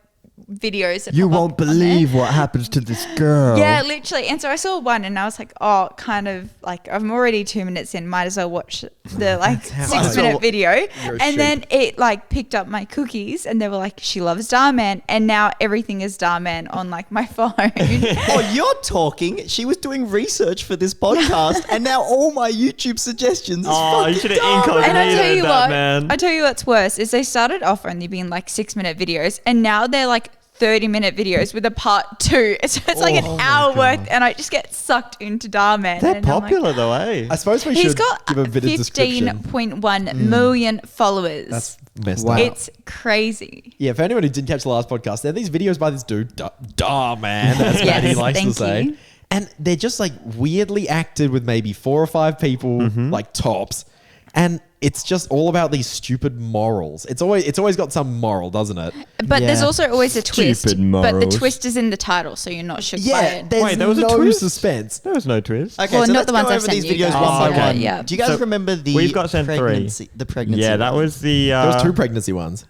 videos that You pop won't up on there? believe what happens to this girl. Yeah, literally. And so I saw one and I was like, oh, kind of like I'm already 2 minutes in. Might as well watch the like Might 6 as well- minute video. You're a And sheep. then it like picked up my cookies and they were like, she loves Dhar Mann. And now everything is Dhar Mann on like my phone. Oh, you're talking. She was doing research for this podcast, and now all my YouTube suggestions is Oh, you fucking should have Dhar incognito And I tell you that, what, man. I tell you what's worse is they started off only being like 6 minute videos and now they're like 30-minute videos with a part 2. So it's like an hour worth and I just get sucked into Dhar Mann. They're and I'm like, popular though, eh? I suppose we he's should got give a bit of description. 15.1 million followers. That's messed Wow. up. It's crazy. Yeah, for anyone who didn't catch the last podcast, there are these videos by this dude, Dhar Mann, as Yes, Maddie likes to thank say. you. And they're just like weirdly acted with maybe 4 or 5 people, like tops. And it's just all about these stupid morals. It's always got some moral, doesn't it? But there's Yeah. also always a twist. Stupid But the morals. twist is in the title, so you're not shook by Yeah, it. there's Wait, there was a no twist? suspense. There was no twist. Okay, Well, so not let's the ones go I've over sent these you videos guys. one by Okay, one. yeah. Do you guys So remember the we've got sent three. pregnancy? The pregnancy. Yeah, that video? was the. There was 2 pregnancy ones.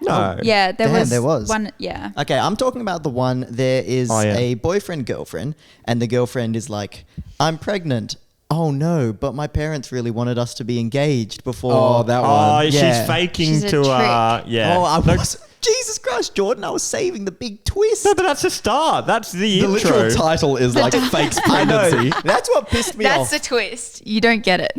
No. Yeah, there Damn, was, there was. one. Yeah. Okay, I'm talking about the one. There is Oh, yeah. a boyfriend girlfriend, and the girlfriend is like, "I'm pregnant." Oh no! But my parents really wanted us to be engaged before. Oh, that one. Oh, Yeah. she's faking She's a to. trick. Yeah. Oh, I No, was. Jesus Christ, Jordan! I was saving the big twist. no, but that's the start. That's the The intro. literal title is like fakes I know. pregnancy. That's what pissed me That's off. the twist. You don't get it.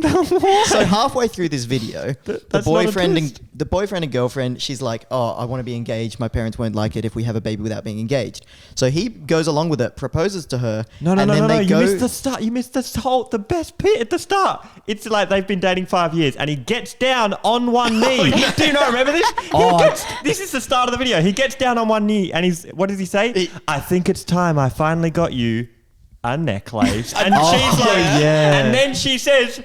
So halfway through this video, the that's not a boyfriend twist. and the boyfriend and girlfriend, she's like, "Oh, I want to be engaged. My parents won't like it if we have a baby without being engaged." So he goes along with it, proposes to her, No, and then they You go. missed the start. You missed the best bit at the start. It's like they've been dating 5 years, and he gets down on one knee. Do you not remember this? This is the start of the video. He gets down on one knee, and what does he say? I think it's time. I finally got you a necklace. And she's like, yeah. and then she says,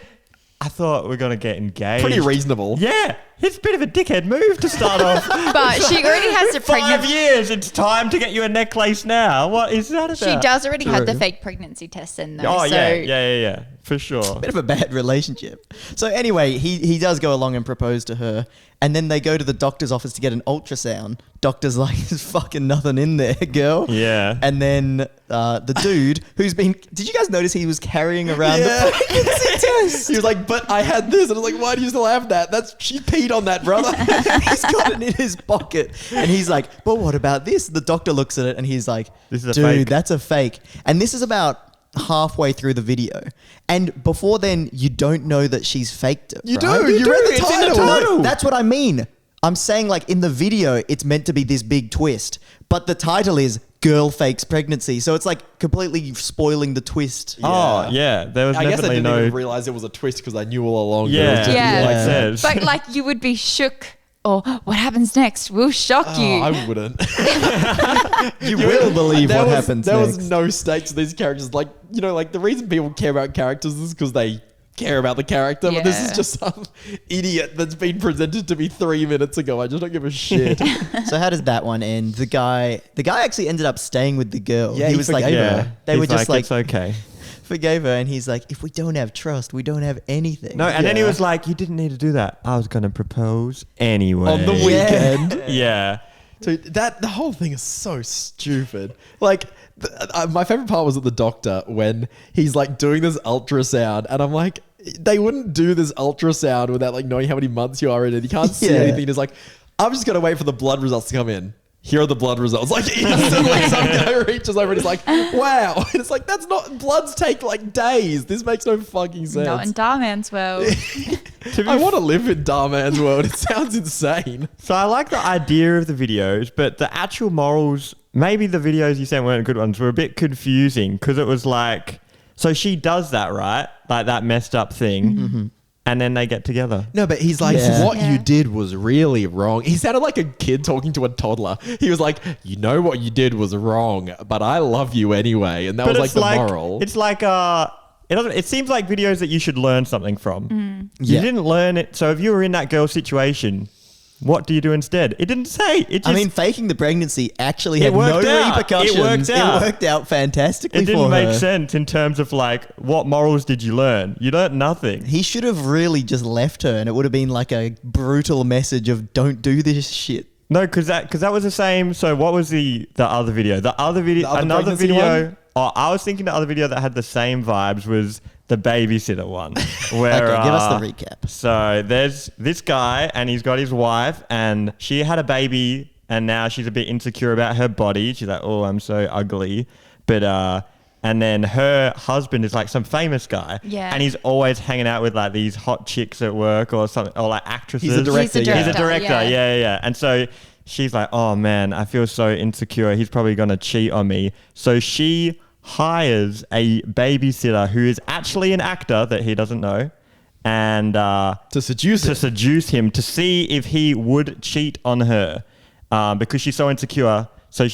I thought we're gonna get engaged. Pretty reasonable. Yeah, it's a bit of a dickhead move to start off. But she already has a 5 pregnancy. years. It's time to get you a necklace now. What is that about? She does already have the True. fake pregnancy test in though. Oh so yeah, for sure. Bit of a bad relationship. So anyway, he does go along and propose to her, and then they go to the doctor's office to get an ultrasound. Doctor's like, "There's fucking nothing in there, girl." Yeah. And then the dude who's been, did you guys notice he was carrying around Yeah. the pregnancy test? He was like, but I had this. And I was like, why do you still have that? She peed on that, brother. He's got it in his pocket, and he's like, "But what about this?" The doctor looks at it, and he's like, This is a "Dude, fake." that's a fake." And this is about halfway through the video, and before then, you don't know that she's faked it. You right? do. You read the It's in the title. title. That's what I mean. I'm saying, like, in the video, it's meant to be this big twist, but the title is girl fakes pregnancy. So it's like completely spoiling the twist. Oh, yeah. There was I guess I definitely didn't even no... realize it was a twist because I knew all along. Yeah, that it was just Yeah. like says. But like you would be shook. Or what happens next will shock you. I wouldn't. You will believe what happens There next. was no stakes to these characters. Like, you know, like the reason people care about characters is because they care about the character. But this is Yeah. just some idiot that's been presented to me 3 minutes ago. I just don't give a shit. So how does that one end? The guy actually ended up staying with the girl. Yeah, he was like, forgave Yeah. her. They He's were just like, it's okay. forgave her, and he's like, if we don't have trust, we don't have anything. No, and then he Yeah. was like, you didn't need to do that. I was going to propose anyway. On the weekend. Yeah. So the whole thing is so stupid. Like, my favorite part was at the doctor when he's like doing this ultrasound, and I'm like, they wouldn't do this ultrasound without like knowing how many months you are in it. You can't see Yeah. anything. It's like, I'm just gonna wait for the blood results to come in. Here are the blood results. Like instantly, some guy reaches over and he's like, "Wow!" And it's like, that's not. Bloods take like days. This makes no fucking sense. Not in Dhar Mann's world. I want to live in Dhar Mann's world. It sounds insane. So I like the idea of the videos, but the actual morals, maybe the videos you sent weren't good ones, were a bit confusing because it was like, so she does that, right? Like that messed up thing. And then they get together. No, but he's like, Yeah. what Yeah. you did was really wrong. He sounded like a kid talking to a toddler. He was like, you know what you did was wrong, but I love you anyway. And that was like it's the moral. It's like, it seems like videos that you should learn something from. You Yeah. didn't learn it. So if you were in that girl's situation, what do you do instead? It didn't say. It just, I mean, faking the pregnancy actually It had no worked out. repercussions. It worked out. It worked out fantastically it for didn't make her. sense in terms of like, what morals did you learn? You learned nothing. He should have really just left her, and it would have been like a brutal message of "Don't do this shit." No, because that was the same. So what was the other video? The other video, The other another pregnancy video. one? Oh, I was thinking the other video that had the same vibes was the babysitter one. Where, Okay, give us the recap. So there's this guy, and he's got his wife, and she had a baby, and now she's a bit insecure about her body. She's like, "Oh, I'm so ugly," but and then her husband is like some famous guy, Yeah. and he's always hanging out with like these hot chicks at work or something, or like actresses. He's a director, He's a yeah. He's a director, director, yeah. yeah. And so she's like, "Oh man, I feel so insecure. He's probably gonna cheat on me." So she hires a babysitter who is actually an actor that he doesn't know, and to seduce him to see if he would cheat on her, because she's so insecure. So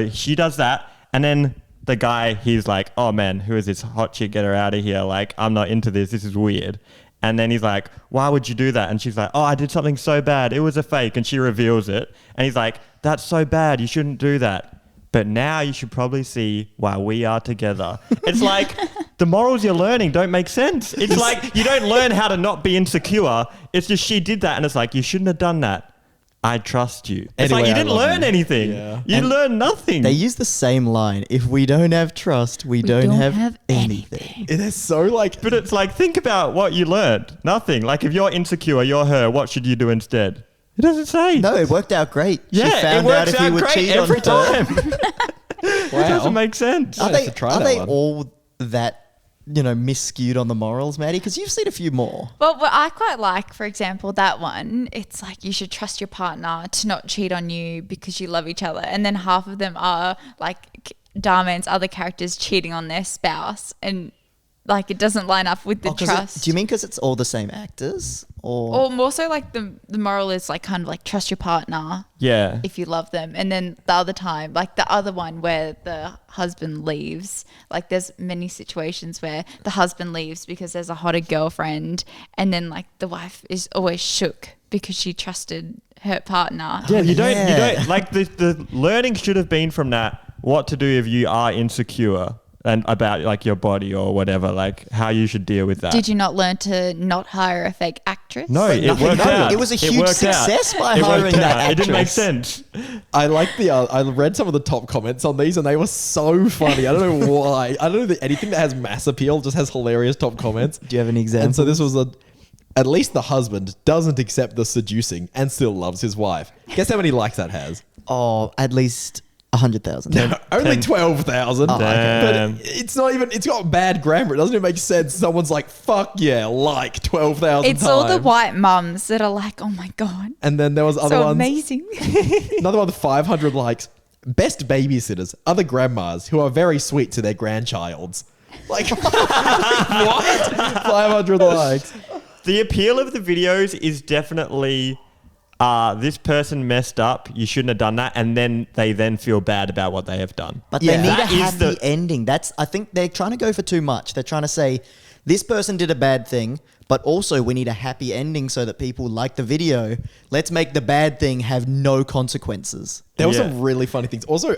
she does that, and then the guy, he's like, "Oh man, who is this hot chick? Get her out of here! Like, I'm not into this. This is weird." And then he's like, "Why would you do that?" And she's like, "Oh, I did something so bad. It was a fake." And she reveals it, and he's like, "That's so bad. You shouldn't do that. But now you should probably see why we are together." It's like the morals you're learning don't make sense. It's like you don't learn how to not be insecure. It's just she did that, and it's like, you shouldn't have done that. I trust you. It's Anyway, like you I didn't love learn you. anything. Yeah. You And learned nothing. They use the same line: "If we don't have trust, we don't have anything." It is so like, But it's like, think about what you learned. Nothing. Like if you're insecure, you're her. What should you do instead? It doesn't say. No, it worked out great. Yeah, she found it out works if he out would great cheat every on her. time. It doesn't make sense. Are I'd have they to try are that they one. all that misskewed on the morals, Maddie? Because you've seen a few more. Well, what I quite like, for example, that one, it's like you should trust your partner to not cheat on you because you love each other. And then half of them are like Dhar Mann's other characters cheating on their spouse. And like it doesn't line up with the 'Cause trust. do you mean because it's all the same actors? Or more so like the moral is like kind of like trust your partner Yeah. if you love them. And then the other time, like the other one where the husband leaves, like there's many situations where the husband leaves because there's a hotter girlfriend, and then like the wife is always shook because she trusted her partner. Yeah, you don't yeah. like the learning should have been from that what to do if you are insecure and about like your body or whatever, like how you should deal with that. Did you not learn to not hire a fake actress? No, it nothing- worked no, out. it was a huge worked out. success by It worked hiring that out. It didn't make actress. sense. I like I read some of the top comments on these and they were so funny. I don't know why. I don't know that anything that has mass appeal just has hilarious top comments. Do you have an example? And so this was at least the husband doesn't accept the seducing and still loves his wife. Guess how many likes that has? Oh, at least 100,000. Only 12,000. Damn. But it's not even, it's got bad grammar. It doesn't even make sense. Someone's like, fuck yeah, like 12,000 It's times. all the white mums that are like, oh my God, And then there was other so ones. amazing. Another one with 500 likes. best babysitters are the grandmas who are very sweet to their grandchilds. Like, what? 500 likes. The appeal of the videos is definitely this person messed up. You shouldn't have done that. And then they then feel bad about what they have done. But they need a That is happy ending. I think they're trying to go for too much. They're trying to say, this person did a bad thing, but also we need a happy ending so that people like the video. Let's make the bad thing have no consequences. There were some really funny things. Also,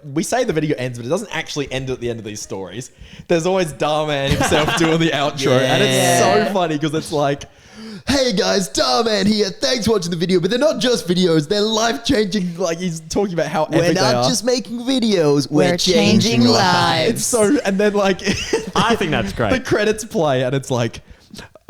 we say the video ends, but it doesn't actually end at the end of these stories. There's always Dhar Mann himself doing the outro. And it's so funny because it's like, hey guys, Dhar Mann here. Thanks for watching the video. But they're not just videos. They're life-changing. Like, he's talking about how epic We're they are. not just making videos. We're changing lives. It's so... And then like... I think that's great. The credits play and it's like,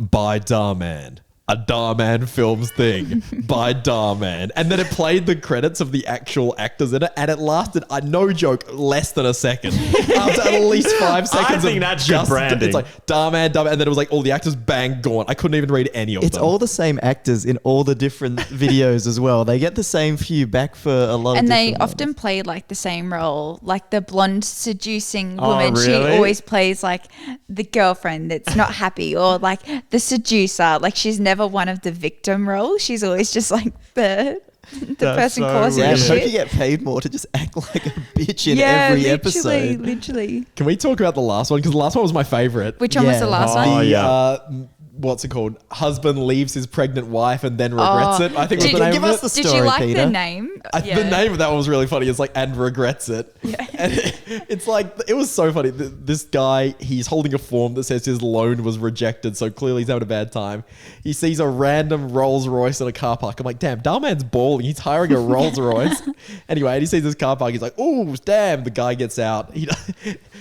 by Dhar Mann. A Dhar Mann films thing by Dhar Mann. And then it played the credits of the actual actors in it, and it lasted, no joke, less than a second. After at least 5 seconds. I think that's good branding. It's like Dhar Mann, and then it was like all the actors bang gone. I couldn't even read any of them. It's all the same actors in all the different videos as well. They get the same few back for a lot of And they different often ones. play like the same role, like the blonde seducing woman. really? She always plays like the girlfriend that's not happy, or like the seducer. Like she's never one of the victim roles. She's always just like the person so causing Yeah, I the hope you shit. get paid more to just act like a bitch in every episode. Literally. Can we talk about the last one? Because the last one was my favorite. Which one was the last Oh, one? yeah. What's it called? Husband leaves his pregnant wife and then regrets it. I think was Did- the name Give of us it. the Did story, you like Peter. the name? The name of that one was really funny. It's like, and regrets it. Yeah. And it's like, it was so funny. This guy, he's holding a form that says his loan was rejected. So clearly he's having a bad time. He sees a random Rolls Royce in a car park. I'm like, damn, Dhar Mann's balling. He's hiring a Rolls Royce. Anyway, and he sees this car park. He's like, oh, damn. The guy gets out.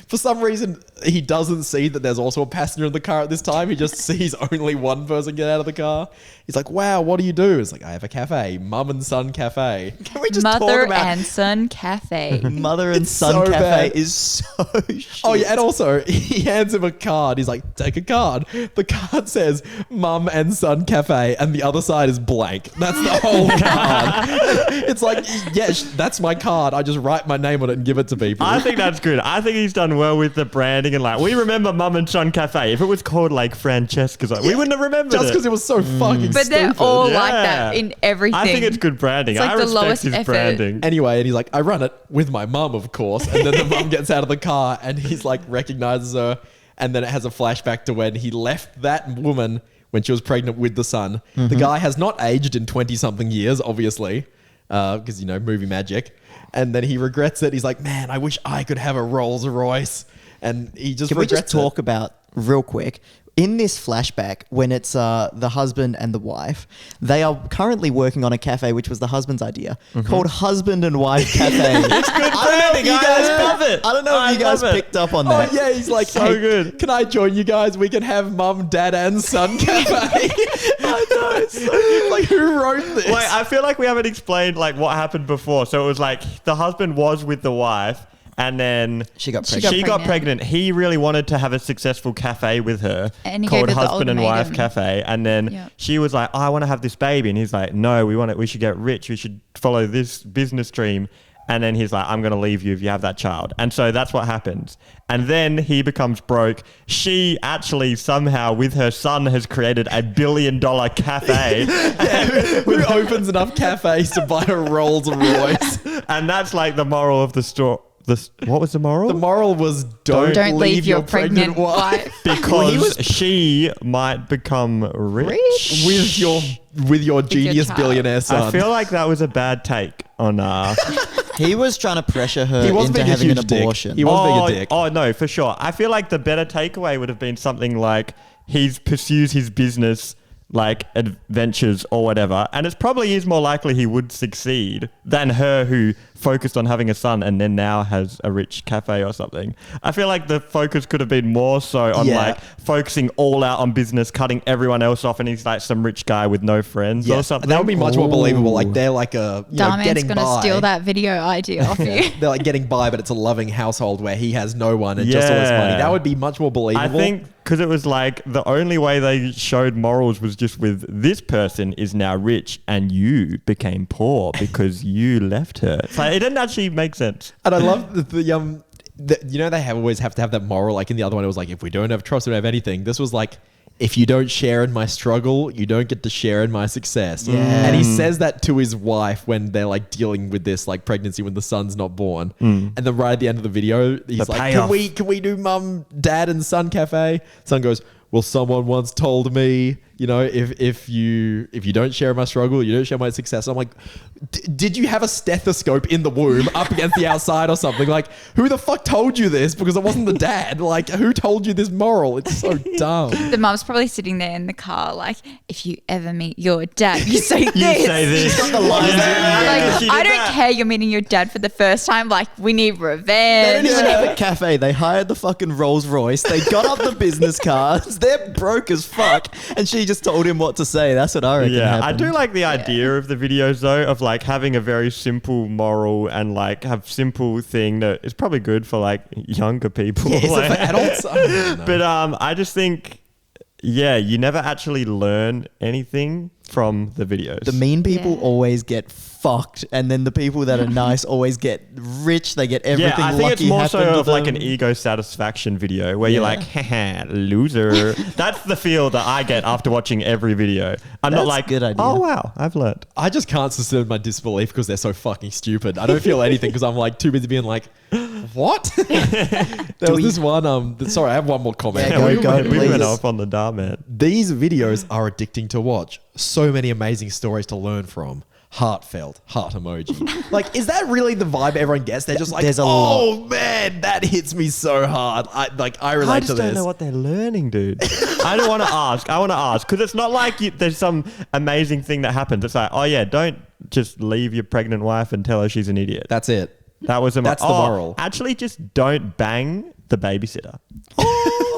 For some reason, he doesn't see that there's also a passenger in the car at this time. He just sees only one person get out of the car. He's like, wow, what do you do? It's like, I have a cafe, mum and son cafe. Can we just talk Mother about and Son Cafe. Mother and It's Son so Cafe bad. is so shit. Oh yeah, and also he hands him a card. He's like, take a card. The card says mum and son cafe, and the other side is blank. That's the whole card. It's like, yes, that's my card. I just write my name on it and give it to people. I think that's good. I think he's done well with the branding and like, we remember Mum and Son Cafe. If it was called like Francesca's, we wouldn't have remembered just it. because it was so fucking But they're stupid. all Yeah. like that in everything. I think it's good branding. It's like I the respect lowest his effort. branding. Anyway, and he's like, I run it with my mum, of course. And then the mum gets out of the car and he's like, recognizes her. And then it has a flashback to when he left that woman when she was pregnant with the son. The guy has not aged in 20-something years, obviously, because, movie magic. And then he regrets it. He's like, man, I wish I could have a Rolls Royce. And he just Can we regrets just talk about, real quick, in this flashback, when it's the husband and the wife, they are currently working on a cafe, which was the husband's idea, called Husband and Wife Cafe. It's good branding. I love it. I don't know if you guys love it. picked up on Oh that. yeah, he's like, So hey, good. Can I join you guys? We can have mum, dad, and son cafe. I know. It's so, like, who wrote this? Wait, I feel like we haven't explained like what happened before. So it was like the husband was with the wife, and then She got She pregnant. got pregnant. He really wanted to have a successful cafe with her And he called gave her the Husband and Wife ultimatum. Cafe. And then Yeah. she was like, oh, I want to have this baby. And he's like, no, we should get rich. We should follow this business dream. And then he's like, I'm going to leave you if you have that child. And so that's what happens. And then he becomes broke. She actually somehow with her son has created $1 billion cafe. Who opens enough cafes to buy a Rolls Royce? And that's like the moral of the story. What was the moral? The moral was don't leave your pregnant wife Because she might become rich. with your genius child. billionaire son. I feel like that was a bad take on He was trying to pressure her He was into being a having an huge dick. abortion. He was being a dick. Oh no, for sure. I feel like the better takeaway would have been something like he pursues his business like adventures or whatever, and it's probably is more likely he would succeed than her who focused on having a son and then now has a rich cafe or something. I feel like the focus could have been more so on Yeah. like focusing all out on business, cutting everyone else off, and he's like some rich guy with no friends or Yes, something. that would be much more believable. Like they're like Dhar Mann's getting gonna by. steal that video idea off you. They're like getting by, but it's a loving household where he has no one and just all his money. Yeah. That would be much more believable. I think because it was like the only way they showed morals was just with this person is now rich and you became poor because you left her. It's like Yeah, it didn't actually make sense. And I love they always have to have that moral. Like in the other one, it was like, if we don't have trust, we don't have anything. This was like, if you don't share in my struggle, you don't get to share in my success. Yeah. And he says that to his wife when they're like dealing with this like pregnancy when the son's not born. And then right at the end of the video, he's The like, payoff. can we do mum, dad and son cafe? Son goes, well, someone once told me, you know, if you don't share my struggle, you don't share my success. I'm like, did you have a stethoscope in the womb up against the outside or something? Like, who the fuck told you this? Because it wasn't the dad. Like, who told you this moral? It's so dumb. The mum's probably sitting there in the car, like, if you ever meet your dad, you say this. You say this. She's got the lines Like, She did I don't that. care you're meeting your dad for the first time. Like, we need They revenge. didn't even have a cafe. They hired the fucking Rolls Royce. They got up the business cards. They're broke as fuck. And she just told him what to say. That's what I reckon Yeah, happened. I do like the idea of the videos though, of like having a very simple moral and like have simple thing that is probably good for like younger people. Yeah, is it Like- for adults? I don't know. But I just think, yeah, you never actually learn anything from the videos. The mean people Yeah. always get fucked, and then the people that are nice always get rich. They get everything. Yeah, I think it's lucky more so happen to of like an them. ego satisfaction video where you're Yeah. like, haha, loser. That's the feel that I get after watching every video. I'm not That's like, a good idea. oh wow, I've learned. I just can't suspend my disbelief because they're so fucking stupid. I don't feel anything because I'm like too busy being like, what? There was this one. Sorry, I have one more comment. Yeah, go, we please. went off on the Dhar Man. These videos are addicting to watch. So many amazing stories to learn from. Heartfelt, heart emoji. Like, is that really the vibe everyone gets? They're just like, There's a oh man, that hits me so hard. I relate I to just this. don't know what they're learning, dude. I don't want to ask. I want to ask because it's not like there's some amazing thing that happens. It's like, oh yeah, don't just leave your pregnant wife and tell her she's an idiot. That's it. That was That's the moral. Actually, just don't bang the babysitter.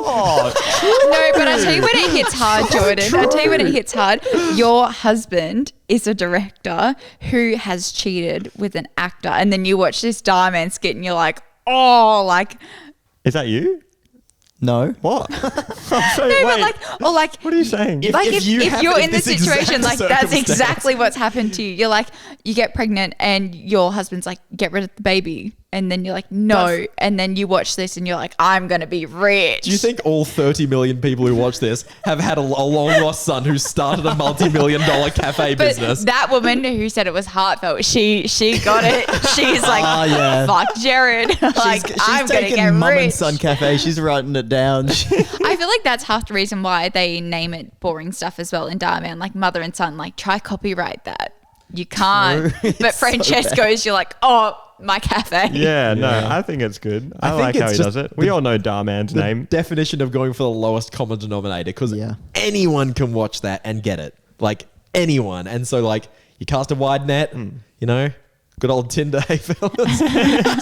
No, but I tell you when it hits hard, Jordan. I tell you when it hits hard. Your husband is a director who has cheated with an actor, and then you watch this Dhar Man skit, and you're like, oh, like Is that you? No. What? So, no, wait, but like, or like. what are you saying? If- Like if you if happen you're in in this this exact situation, like that's circumstance. exactly what's happened to you. You're like, you get pregnant and your husband's like, get rid of the baby. And then you're like, no. And then you watch this and you're like, I'm going to be rich. Do you think all 30 million people who watch this have had a long lost son who started a multi-million-dollar cafe But business? that woman who said it was heartfelt, she got it. She's like, Ah, yeah. fuck Jared. Like, she's I'm going to taking get Mum rich. and Son Cafe. She's writing it down. I feel like that's half the reason why they name it boring stuff as well in Dhar Man, like mother and son. Like, try copyright that. You can't. True. But It's so Francesco's, you're like, oh, my cafe. Yeah, no, Yeah. I think it's good. I, I think like how it's he just does it. We all know Dhar Man's The name. definition of going for the lowest common denominator because Yeah. anyone can watch that and get it. Like, anyone. And so, like, you cast a wide net, you know? Good old Tinder, hey, fellas.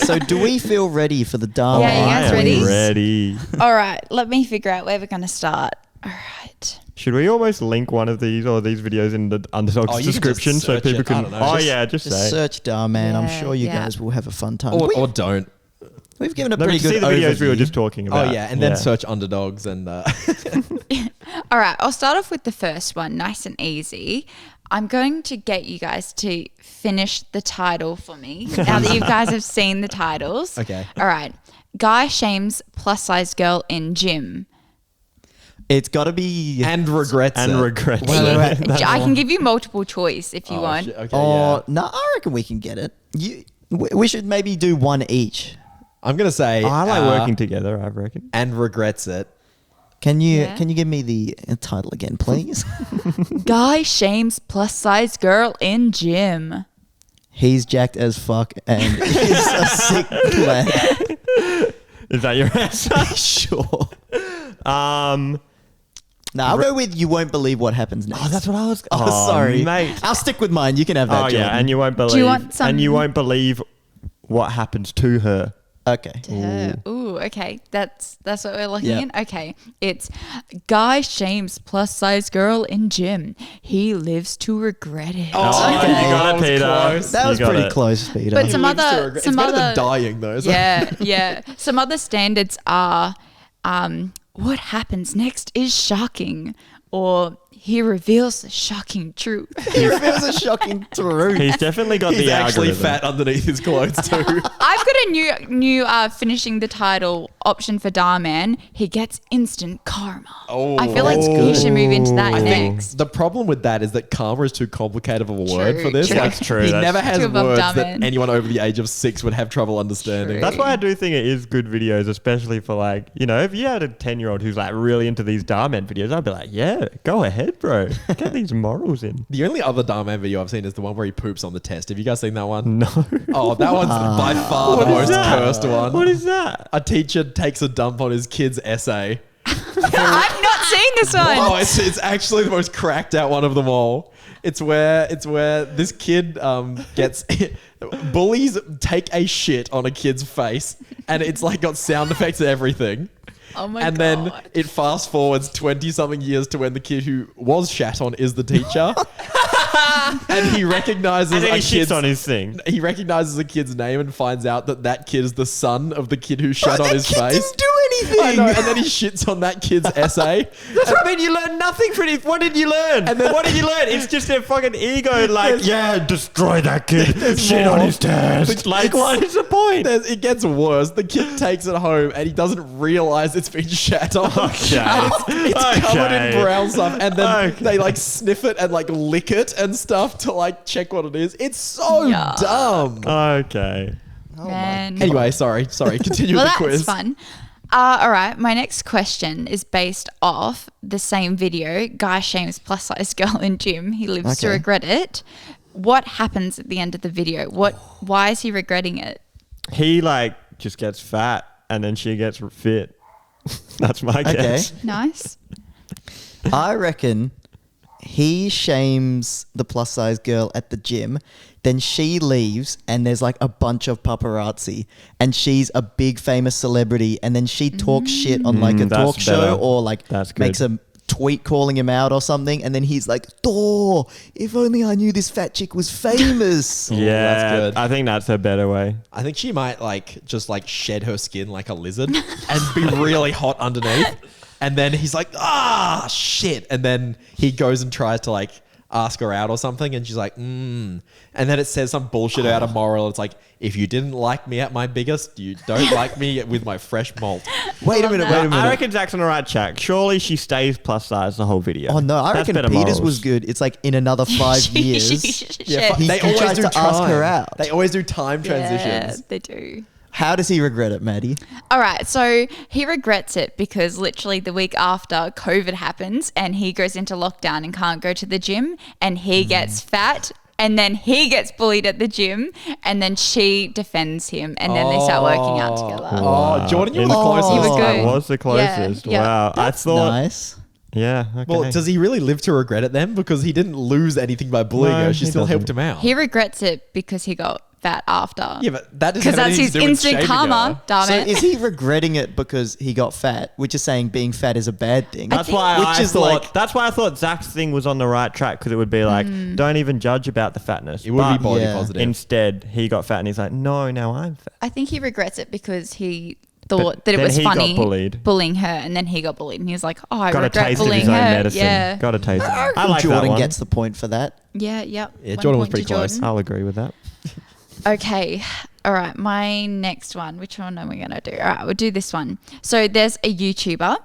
So do we feel ready for the Dhar Yeah, you Man? guys I am ready? ready. All right, let me figure out where we're going to start. All right. Should we almost link one of these or these videos in the Underdogs Oh, you can description just so search people it. I can? don't know. Oh Just- yeah, just Just say. search Dhar Man. I'm Yeah, sure you yeah. guys will have a fun time. or don't. We've given a No, pretty but good see the videos we were overview. just talking about. Oh, yeah. And then search Underdogs and... All right, I'll start off with the first one, nice and easy. I'm going to get you guys to finish the title for me now that you guys have seen the titles. Okay. All right. Guy shames plus size girl in gym. It's got to be. and regrets and it. regrets Wait, it. wait, wait. I can give you multiple choice if you Oh, want. shit. Okay, Oh, yeah. no, I reckon we can get it. We should maybe do one each. I'm going to say... Oh, I like working together. I reckon. and regrets it. Can you Yeah. give me the title again, please? Guy shames plus size girl in gym. He's jacked as fuck and he's a sick lad. Is that your answer? Sure. No, I'll go with you won't believe what happens next. Oh, that's what I was. Oh, sorry, mate. I'll stick with mine. You can have that. Oh yeah, Jordan. and you won't believe. Do you want some- And you won't believe what happens to her. Okay. To her. Ooh, okay. That's what we're looking Yeah. in. Okay. It's guy shames plus size girl in gym. He lives to regret it. Oh, Okay. you got That it, was Peter. close. That You was got pretty it. close, Peter. But some Lives to other, regret- some it's better than other, dying though. isn't it? yeah, yeah. Some other standards are, what happens next is shocking, or he reveals the shocking truth. He reveals a shocking truth. He's definitely got He's the actually algorithm. fat underneath his clothes too. I've got a new finishing the title option for Dhar Mann. He gets instant karma. Oh, I feel like that's he good. should move into that I think next. The problem with that is that karma is too complicated of a word for this. True. Like, That's true, He that's never has too above words Dhar that Mann. anyone over the age of 6 would have trouble understanding. True. That's why I do think it is good videos, especially for like, you know, if you had a 10-year-old who's like really into these Dhar Mann videos, I'd be like, yeah, go ahead, bro. Get these morals in. The only other Dhar Mann video I've seen is the one where he poops on the test. Have you guys seen that one? No. Oh, that one's by far the What is most that? cursed one. What is that? A teacher takes a dump on his kid's essay. I've not seen this one. Oh, it's actually the most cracked out one of them all. It's where this kid gets bullies take a shit on a kid's face, and it's like got sound effects and everything. Oh my And god. then it fast forwards 20 something years to when the kid who was shat on is the teacher. And he recognizes And then a he kid's shits on his thing. He recognizes a kid's name and finds out that kid is the son of the kid who shat on his face. Didn't do anything. I know, and then he shits on that kid's essay. That's what I mean. You learn nothing from it. What did you learn? And then- what did you learn? It's just their fucking ego. Like, yeah, destroy that kid. Shit more. on his test. Like, what is the point? It gets worse. The kid takes it home and he doesn't realize it's been shat on. Okay. And it's covered in Okay. brown stuff. And then Okay. they like sniff it and like lick it and stuff to like check what it is. It's so Yeah. dumb. Okay. Man. Anyway, sorry. Continue Well, with the that's quiz. fun. All right. My next question is based off the same video. Guy shames plus size girl in gym. He lives to Okay. regret it. What happens at the end of the video? Why is he regretting it? He like just gets fat and then she gets fit. That's my guess. Nice. I reckon he shames the plus size girl at the gym. Then she leaves and there's like a bunch of paparazzi and she's a big famous celebrity and then she talks shit on like a that's talk show better. or like That's good. makes a tweet calling him out or something and then he's like, Thor, if only I knew this fat chick was famous. Yeah, that's good. I think that's a better way. I think she might like just like shed her skin like a lizard and be really hot underneath. And then he's like, shit. And then he goes and tries to like ask her out or something. And she's like, And then it says some bullshit out of moral. It's like, if you didn't like me at my biggest, you don't like me with my fresh malt. Wait a minute. I reckon Zach's on the right track. Surely she stays plus size the whole video. Oh no, I That's reckon better Peter's morals. was good. It's like in another 5 years. Yeah, He tries to ask her out. They always do time Yeah, transitions. they do. How does he regret it, Maddie? All right, so he regrets it because literally the week after COVID happens and he goes into lockdown and can't go to the gym and he gets fat and then he gets bullied at the gym and then she defends him and then they start working out together. Oh, Jordan, you were the Oh. closest. You were good. I was the closest. Yeah, yeah. Wow. I thought. Nice. Yeah. Okay. Well, does he really live to regret it then? Because he didn't lose anything by bullying No, her. She he still helped doesn't. him out. He regrets it because he got fat after. Yeah, but that doesn't Because have that's anything his to do with instant shaming karma, her. damn So it. is he regretting it because he got fat, which is saying being fat is a bad thing? That's why Which I is thought. like- That's why I thought Zach's thing was on the right track because it would be like, don't even judge about the fatness. It would be But body Yeah. positive. Instead, he got fat and he's like, no, now I'm fat. I think he regrets it because he But thought that it then was he got funny bullied. bullying her and then he got bullied and he was like, oh, I Got a regret taste of bullying his own her. medicine. Yeah. Got a taste. I like Jordan that one. gets the point for that. Yeah, yep. Yeah, 1 Jordan was point pretty to close. Jordan. I'll agree with that. Okay. All right. My next one. Which one are we going to do? All right. We'll do this one. So there's a YouTuber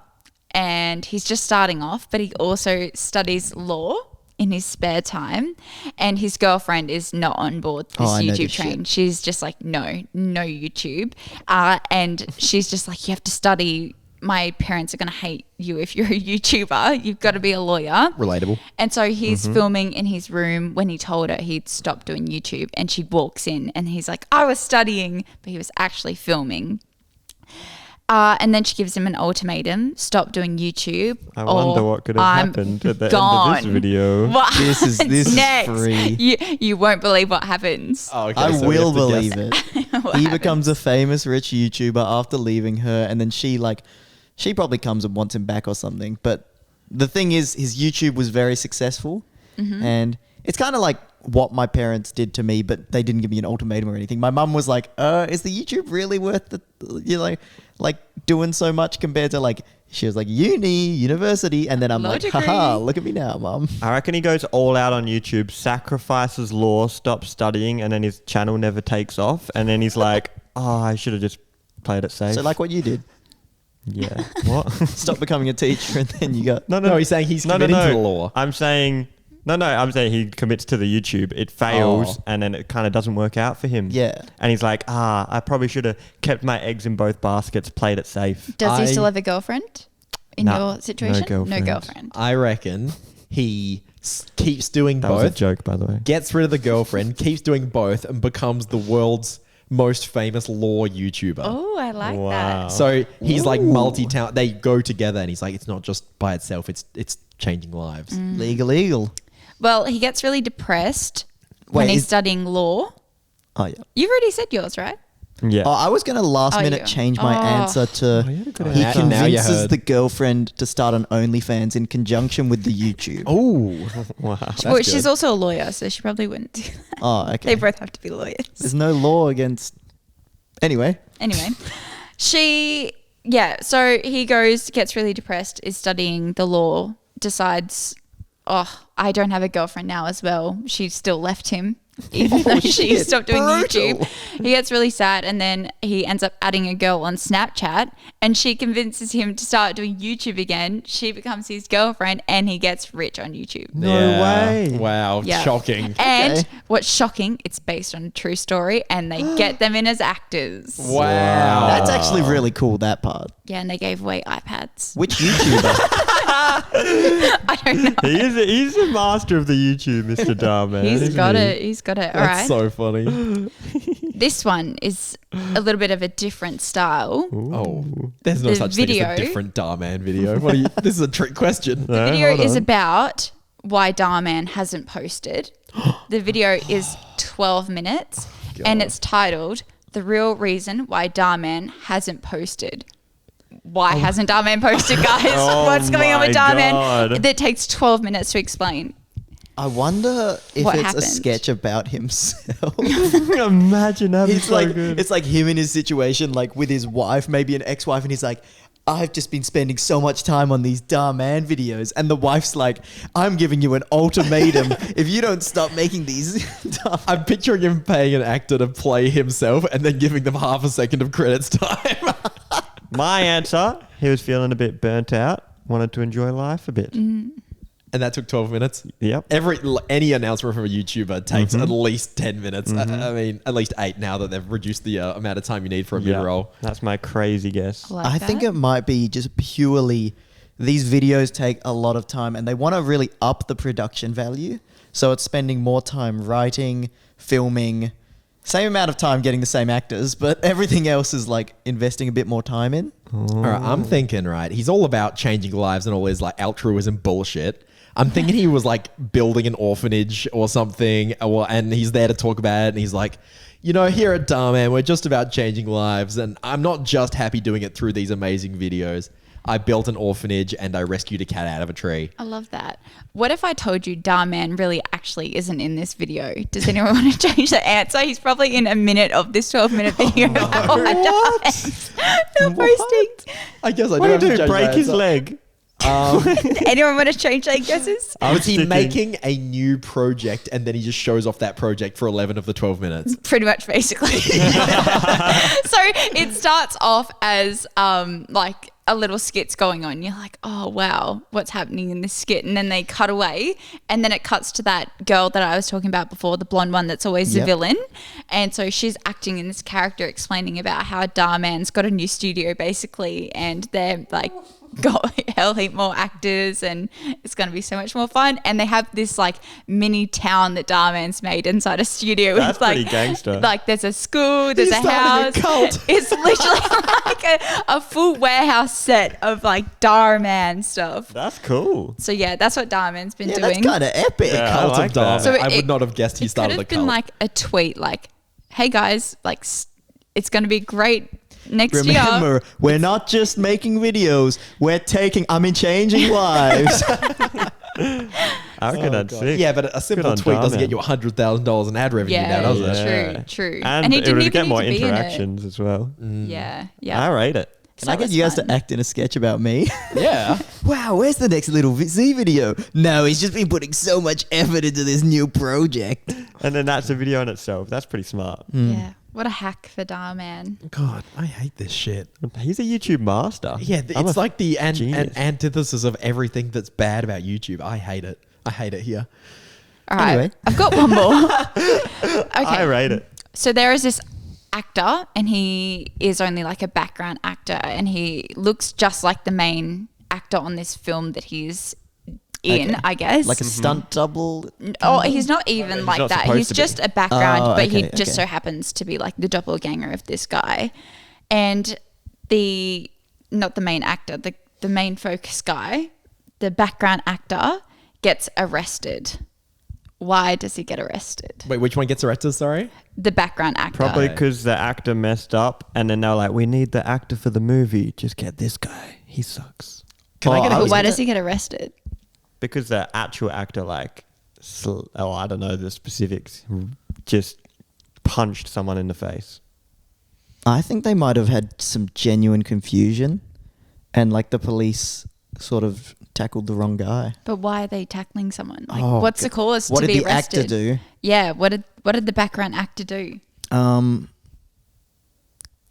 and he's just starting off, but he also studies law in his spare time. And his girlfriend is not on board this I know YouTube this train. shit. She's just like, no YouTube. And she's just like, you have to study. My parents are going to hate you if you're a YouTuber. You've got to be a lawyer. Relatable. And so he's filming in his room when he told her he'd stopped doing YouTube and she walks in and he's like, I was studying, but he was actually filming. And then she gives him an ultimatum, stop doing YouTube. I wonder or what could have I'm happened at the end gone. of this video. What This is happens next? free. You won't believe what happens. Oh, okay, I so we will have to believe guess. it. What He happens? becomes a famous rich YouTuber after leaving her, and then she probably comes and wants him back or something. But the thing is, his YouTube was very successful, and it's kind of like what my parents did to me, but they didn't give me an ultimatum or anything. My mum was like, is the YouTube really worth the, like doing so much compared to like, she was like university. And then I'm like, haha, look at me now, mum. I reckon he goes all out on YouTube, sacrifices law, stops studying, and then his channel never takes off. And then he's like, oh, I should have just played it safe. So like what you did. Yeah. What? Stop becoming a teacher and then you got... No, he's saying he's committing to the law. I'm saying he commits to the YouTube. It fails and then it kind of doesn't work out for him. Yeah. And he's like, I probably should have kept my eggs in both baskets, played it safe. Does he still have a girlfriend in No, your situation? no girlfriend. I reckon he keeps doing That both. was a joke, by the way. Gets rid of the girlfriend, keeps doing both, and becomes the world's most famous law YouTuber. Oh, I like Wow. that. So he's like multi-talent. They go together, and he's like, it's not just by itself. It's changing lives. Legal. Well, he gets really depressed when he's studying law. Oh, yeah. You've already said yours, right? Yeah. Oh, I was going to last minute yeah. change my answer to you had a good he answer. Now you convinces heard. the girlfriend to start an OnlyFans in conjunction with the YouTube. Oh, Wow. Well, she's also a lawyer, so she probably wouldn't do that. Oh, okay. They both have to be lawyers. There's no law against... Anyway. Anyway, so he gets really depressed, is studying the law, decides, I don't have a girlfriend now as well. She still left him, even though she stopped doing YouTube. He gets really sad, and then he ends up adding a girl on Snapchat, and she convinces him to start doing YouTube again. She becomes his girlfriend, and he gets rich on YouTube. No way. Wow, Yeah. shocking. And Okay. what's shocking, it's based on a true story, and they get them in as actors. Wow. That's actually really cool, that part. Yeah, and they gave away iPads. Which YouTuber? I don't know. He's a master of the YouTube, Mr. Dhar Mann. He's got it. He's got it. All That's right. so funny. This one is a little bit of a different style. Oh, there's no The such thing as video- a different Dhar Mann video. What are you, this is a trick question. The video is about why Dhar Mann hasn't posted. The video is 12 minutes and it's titled "The Real Reason Why Dhar Mann Hasn't Posted." Why hasn't Dhar Mann posted, guys? What's going on with my Dhar Mann? God. That takes 12 minutes to explain. I wonder if What it's happened? a sketch about himself. Imagine that. It's like it's like him in his situation, like with his wife, maybe an ex-wife, and he's like, I've just been spending so much time on these Dhar Mann videos, and the wife's like, I'm giving you an ultimatum if you don't stop making these. I'm picturing him paying an actor to play himself and then giving them half a second of credits time. My answer, he was feeling a bit burnt out, wanted to enjoy life a bit. And that took 12 minutes. Yep. Any announcement from a YouTuber takes at least 10 minutes. I mean, at least 8 now that they've reduced the amount of time you need for a mid-roll. That's my crazy guess. I think it might be just purely these videos take a lot of time and they want to really up the production value. So it's spending more time writing, filming, same amount of time getting the same actors, but everything else is like investing a bit more time in. All right, I'm thinking, right, he's all about changing lives and all his like altruism bullshit. I'm thinking he was like building an orphanage or something, and he's there to talk about it. And he's like, here at Dhar Mann, we're just about changing lives. And I'm not just happy doing it through these amazing videos. I built an orphanage and I rescued a cat out of a tree. I love that. What if I told you Dhar Mann really actually isn't in this video? Does anyone want to change the answer? He's probably in a minute of this 12-minute video. About why Dhar Mann's not posting. I guess I What do did he do? Break his leg? Anyone want to change their guesses? Was he sticking- making a new project and then he just shows off that project for 11 of the 12 minutes? Pretty much, basically. So it starts off as like a little skit's going on. You're like, oh, wow, what's happening in this skit? And then they cut away and then it cuts to that girl that I was talking about before, the blonde one that's always the villain. And so she's acting in this character explaining about how Dhar Mann's got a new studio basically and they're like got a hell heap more actors and it's going to be so much more fun. And they have this like mini town that Dhar Mann's made inside a studio. That's with, like, pretty gangster. Like there's a school, there's He's a starting house. a cult. It's literally like a full warehouse set of like Dhar Mann stuff. That's cool. So yeah, that's what Dhar Mann's been Yeah, doing. that's kind of epic. Yeah. I Cult like of Dhar that. Mann. So I it- would not have guessed he It could started a have been cult. like a tweet like, hey guys, like it's going to be great next Remember, year. we're not just making videos. We're changing lives. I reckon that's sick. Yeah, but a simple on tweet Dhar doesn't Man. get you $100,000 in ad revenue now, Yeah, does it? Yeah. true. And he it didn't would even get need more to be in it. interactions as well. Yeah, yeah. I rate it. Can I get you guys to act in a sketch about me? Yeah. Wow, where's the next little Z video? No, he's just been putting so much effort into this new project. And then that's a video in itself. That's pretty smart. Yeah. What a hack for Dhar Mann. God, I hate this shit. He's a YouTube master. Yeah, I'm it's a like the genius. antithesis of everything that's bad about YouTube. I hate it. I hate it here. All right. Anyway. I've got one more. Okay. I rate it. So there is this actor, and he is only like a background actor, and he looks just like the main actor on this film that he's in, Okay. I guess. Like a stunt double. Oh, he's not even He's like not that. supposed He's to be. just a background, Oh, but he okay, just okay. so happens to be like the doppelganger of this guy. And not the main actor, the main focus guy, the background actor gets arrested. Why does he get arrested? Wait, which one gets arrested? Sorry. The background actor. Probably because the actor messed up, and then they're like, "We need the actor for the movie. Just get this guy. He sucks." Can I get a But hint? why does he get arrested? Because the actual actor, like, I don't know the specifics, just punched someone in the face. I think they might have had some genuine confusion, and like the police sort of tackled the wrong guy. But why are they tackling someone? Like, Oh, what's the cause what to did be the actor arrested? do? Yeah, what did the background actor do?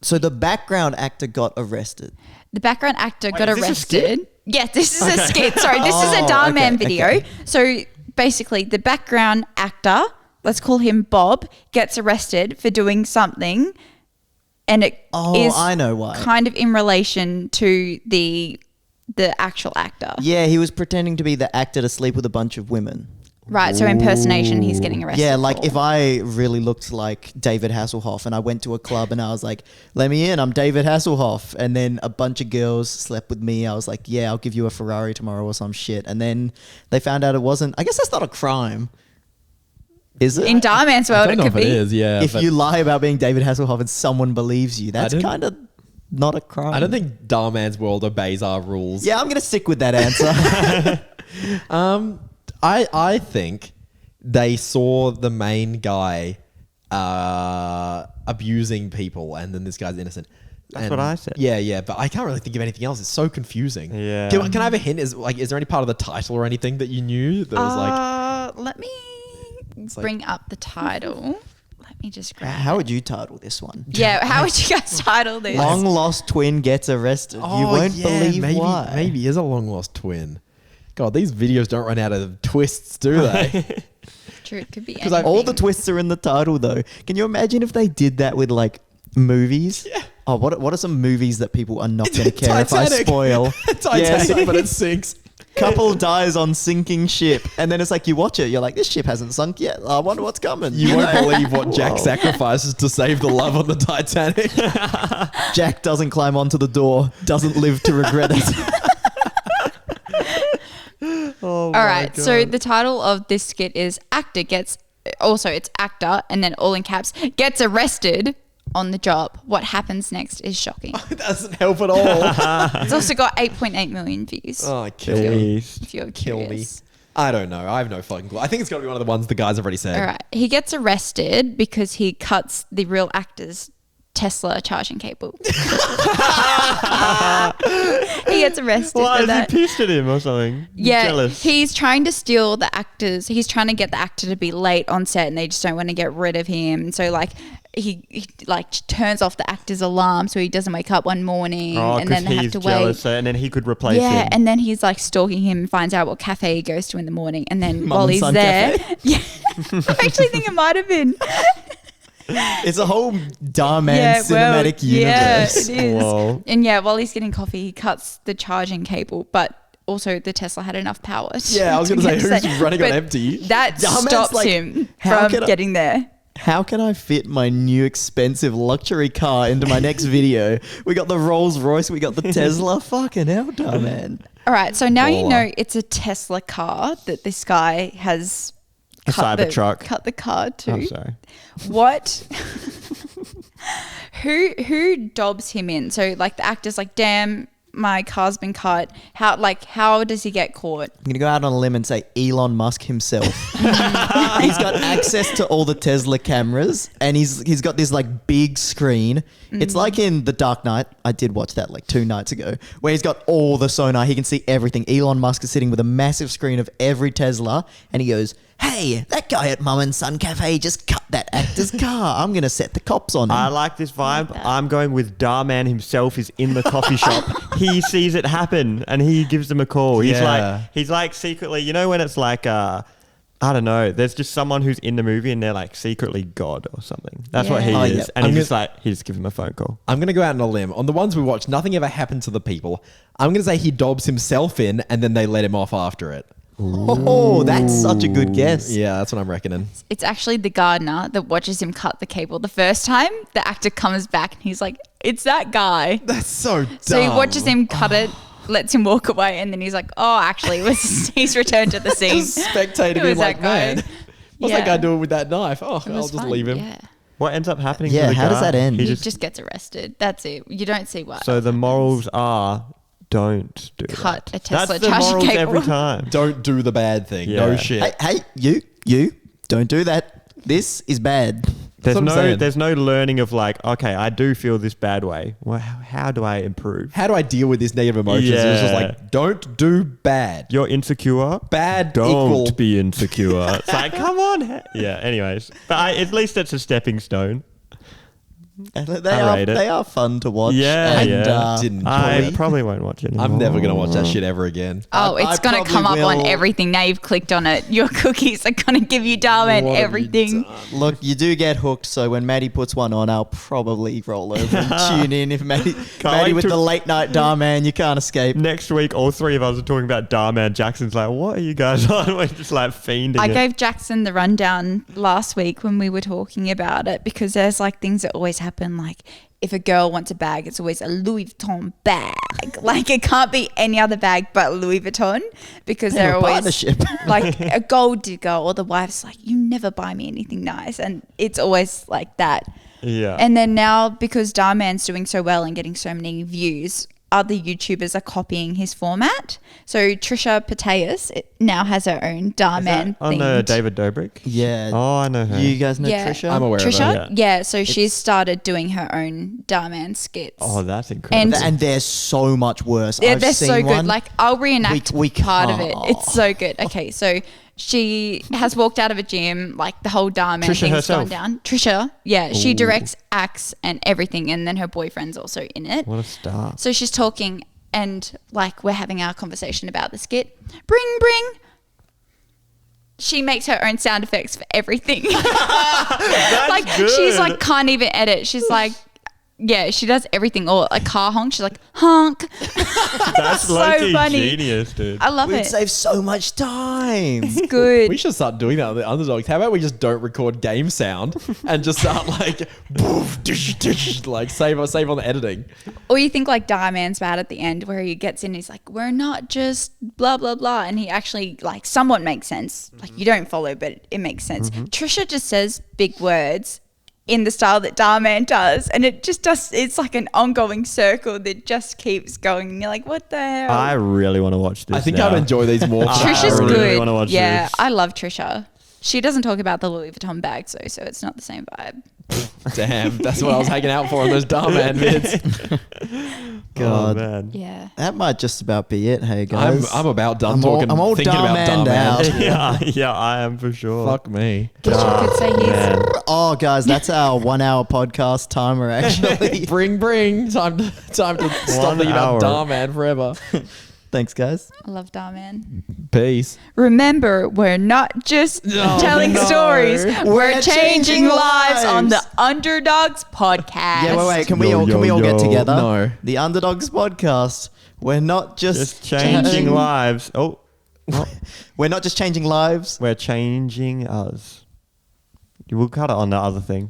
So the background actor got arrested. The background actor got is this a skit? arrested. Yeah, this is a skit. Sorry, this is a Oh, Dhar okay, Mann video. okay. So basically, the background actor, let's call him Bob, gets arrested for doing something, and it is Oh, I know why. kind of in relation to the actual actor. Yeah, he was pretending to be the actor to sleep with a bunch of women. Right, so impersonation, he's getting arrested. Yeah, like for. if I really looked like David Hasselhoff and I went to a club and I was like, let me in, I'm David Hasselhoff. And then a bunch of girls slept with me. I was like, yeah, I'll give you a Ferrari tomorrow or some shit. And then they found out it wasn't. I guess that's not a crime. Is it? In Dhar Mann's I world, don't it know could if it be. is. Yeah. if but you lie about being David Hasselhoff and someone believes you, that's don't- kind of not a crime. I don't think Dhar Mann's world obeys our rules. Yeah, I'm going to stick with that answer. I think they saw the main guy abusing people, and then this guy's innocent. That's what I said. Yeah, but I can't really think of anything else. It's so confusing. Yeah. Can I have a hint? Is there any part of the title or anything that you knew that was like? Let me like- bring up the title. Let me just grab How it. would you title this one? Yeah, how would you guys title this? Long lost twin gets arrested. You won't believe maybe, why. Maybe he is a long lost twin. God, these videos don't run out of twists, do they? True, it could be I- anything. All the twists are in the title, though. Can you imagine if they did that with like movies? Yeah. Oh, what are some movies that people are not going to care if I Titanic. spoil? Titanic, Yes. but it sinks. Couple dies on sinking ship, and then it's like you watch it, you're like, this ship hasn't sunk yet. I wonder what's coming. You won't believe what Jack sacrifices to save the love on the Titanic. Jack doesn't climb onto the door, doesn't live to regret it. Oh All right, so the title of this skit is Actor Gets, also it's Actor, and then all in caps, gets arrested on the job. What happens next is shocking. It doesn't help at all. It's also got 8.8 million views. Oh, kill me. Jeez. If you're Kill me. curious. I don't know. I have no fucking clue. I think it's got to be one of the ones the guys have already said. All right. He gets arrested because he cuts the real actor's Tesla charging cable. He gets arrested Why for is he that. pissed at him or something? Yeah, Jealous. he's trying to steal the actors. He's trying to get the actor to be late on set, and they just don't want to get rid of him. So like, he like turns off the actor's alarm so he doesn't wake up one morning, Oh, and then because they have he's to jealous, wait. so, and then he could replace Yeah, him. and then he's like stalking him and finds out what cafe he goes to in the morning, and then Mum while and he's Son there, Cafe? yeah, I actually think it might have been. It's a whole Dhar Mann cinematic universe. Yeah, it is. Whoa. And yeah, while he's getting coffee, he cuts the charging cable, but also the Tesla had enough power. Yeah, I was going to say, get who's running on But empty? That Dhar Mann's stops like, him how from can I- getting there. How can I fit my new expensive luxury car into my next video? We got the Rolls Royce, we got the Tesla. Fucking hell, Dhar Mann. All right, so now you Baller. know it's a Tesla car that this guy has A Cybertruck. cut the car to. I'm sorry. What? who dobs him in? So like the actor's like, damn, my car's been cut. How does he get caught? I'm going to go out on a limb and say Elon Musk himself. He's got access to all the Tesla cameras and he's got this like big screen. It's like in The Dark Knight. I did watch that like 2 nights ago where he's got all the sonar. He can see everything. Elon Musk is sitting with a massive screen of every Tesla and he goes, hey, that guy at Mum and Son Cafe just cut that actor's car. I'm going to set the cops on him. I like this vibe. I'm going with Dhar Mann himself is in the coffee shop. He sees it happen and he gives them a call. He's like secretly, you know when it's like, I don't know, there's just someone who's in the movie and they're like secretly God or something. That's what he is. Yeah. And he just gives him a phone call. I'm going to go out on a limb. On the ones we watched, nothing ever happened to the people. I'm going to say he dobs himself in and then they let him off after it. Oh, that's such a good guess. Yeah, that's what I'm reckoning. It's actually the gardener that watches him cut the cable. The first time, the actor comes back and he's like, it's that guy. That's so dumb. So he watches him cut it, lets him walk away, and then he's like, oh, actually, he's returned to the scene. Just spectating It was him like, that guy. man, what's that guy doing with that knife? Oh, It I'll was just fun, leave him. Yeah. What ends up happening Yeah, to the guy? how does that end? He just gets arrested. That's it. You don't see what. So the morals are don't do Cut that. a Tesla That's the charging morals cable. every time. Don't do the bad thing. Yeah. No shit. Hey, you, don't do that. This is bad. That's what I'm saying. There's no learning of like, okay, I do feel this bad way. Well, how do I improve? How do I deal with these negative emotions? It's just Yeah. like, don't do bad. You're insecure. Bad Don't equal. be insecure. It's like, come on. Yeah. Anyways, but at least it's a stepping stone. And I rate it. they are fun to watch. Yeah, and, yeah. Didn't I enjoy. probably won't watch it anymore. I'm never going to watch that shit ever again. Oh, I it's going to probably come up on will- everything. Now you've clicked on it. Your cookies are going to give you Darman What have you everything. done? Look, you do get hooked, so when Maddie puts one on, I'll probably roll over and tune in. If Maddie wait with to- the late night Darman, you can't escape. Next week, all three of us are talking about Dhar Mann. Jackson's like, what are you guys on? We're just like fiending I it. gave Jackson the rundown last week when we were talking about it because there's like things that always happen. Like if a girl wants a bag, it's always a Louis Vuitton bag. Like it can't be any other bag but Louis Vuitton because They have they're a always partnership. like a gold digger or the wife's like, you never buy me anything nice. And it's always like that. Yeah. And then now because Darman's doing so well and getting so many views, other YouTubers are copying his format. So Trisha Paytas now has her own Darman on themed. David Dobrik? Yeah. Oh, I know her. You guys know Trisha? I'm aware of Trisha? her. Yeah, so she's started doing her own Darman skits. Oh, that's incredible. And they're so much worse. Yeah, I've they're seen so good. one. Like I'll reenact We part of it. can't. It's so good. Okay, so she has walked out of a gym, like the whole Darman Trisha thing's herself? gone down. Trisha, yeah, she directs, acts, and everything, and then her boyfriend's also in it. What a star. So she's talking, and like we're having our conversation about the skit. Bring. She makes her own sound effects for everything. Like she's like can't even edit. She's like, yeah, she does everything. Or a car honk, she's like honk. That's so low-key funny. genius, dude. I love We'd it. save so much time. It's good. We should start doing that on the Underdogs. How about we just don't record game sound and just start like, boof, dish, dish, like save on the editing. Or you think like Darman's bad at the end where he gets in, he's like, we're not just blah, blah, blah. And he actually like somewhat makes sense. Like you don't follow, but it makes sense. Trisha just says big words in the style that Darman does. And it just does, it's like an ongoing circle that just keeps going. And you're like, what the hell? I really want to watch this. I think now. I'd enjoy these more. Trisha's I really good. wanna watch yeah, this. I love Trisha. She doesn't talk about the Louis Vuitton bags though, so it's not the same vibe. Damn, that's what I was hanging out for on those Darman vids. God. Oh, man. Yeah. That might just about be it. Hey guys, I'm about done I'm all- talking. I'm all thinking about Darmaned Darman. out. yeah, I am for sure. Fuck me. Guess you could say he's Man. Oh, guys, that's our 1 hour podcast timer. Actually, Bring. Time to stop 1 thinking about hour. Darman forever. thanks, guys. I love Darman. Peace. Remember, we're not just telling no. stories. We're changing changing lives on the lives. Underdogs podcast. Yeah, wait. Can we Yo, all yo, get yo. together? No. The Underdogs podcast. We're not Just changing lives. Oh, We're not just changing lives. we're changing us. You will cut it on the other thing.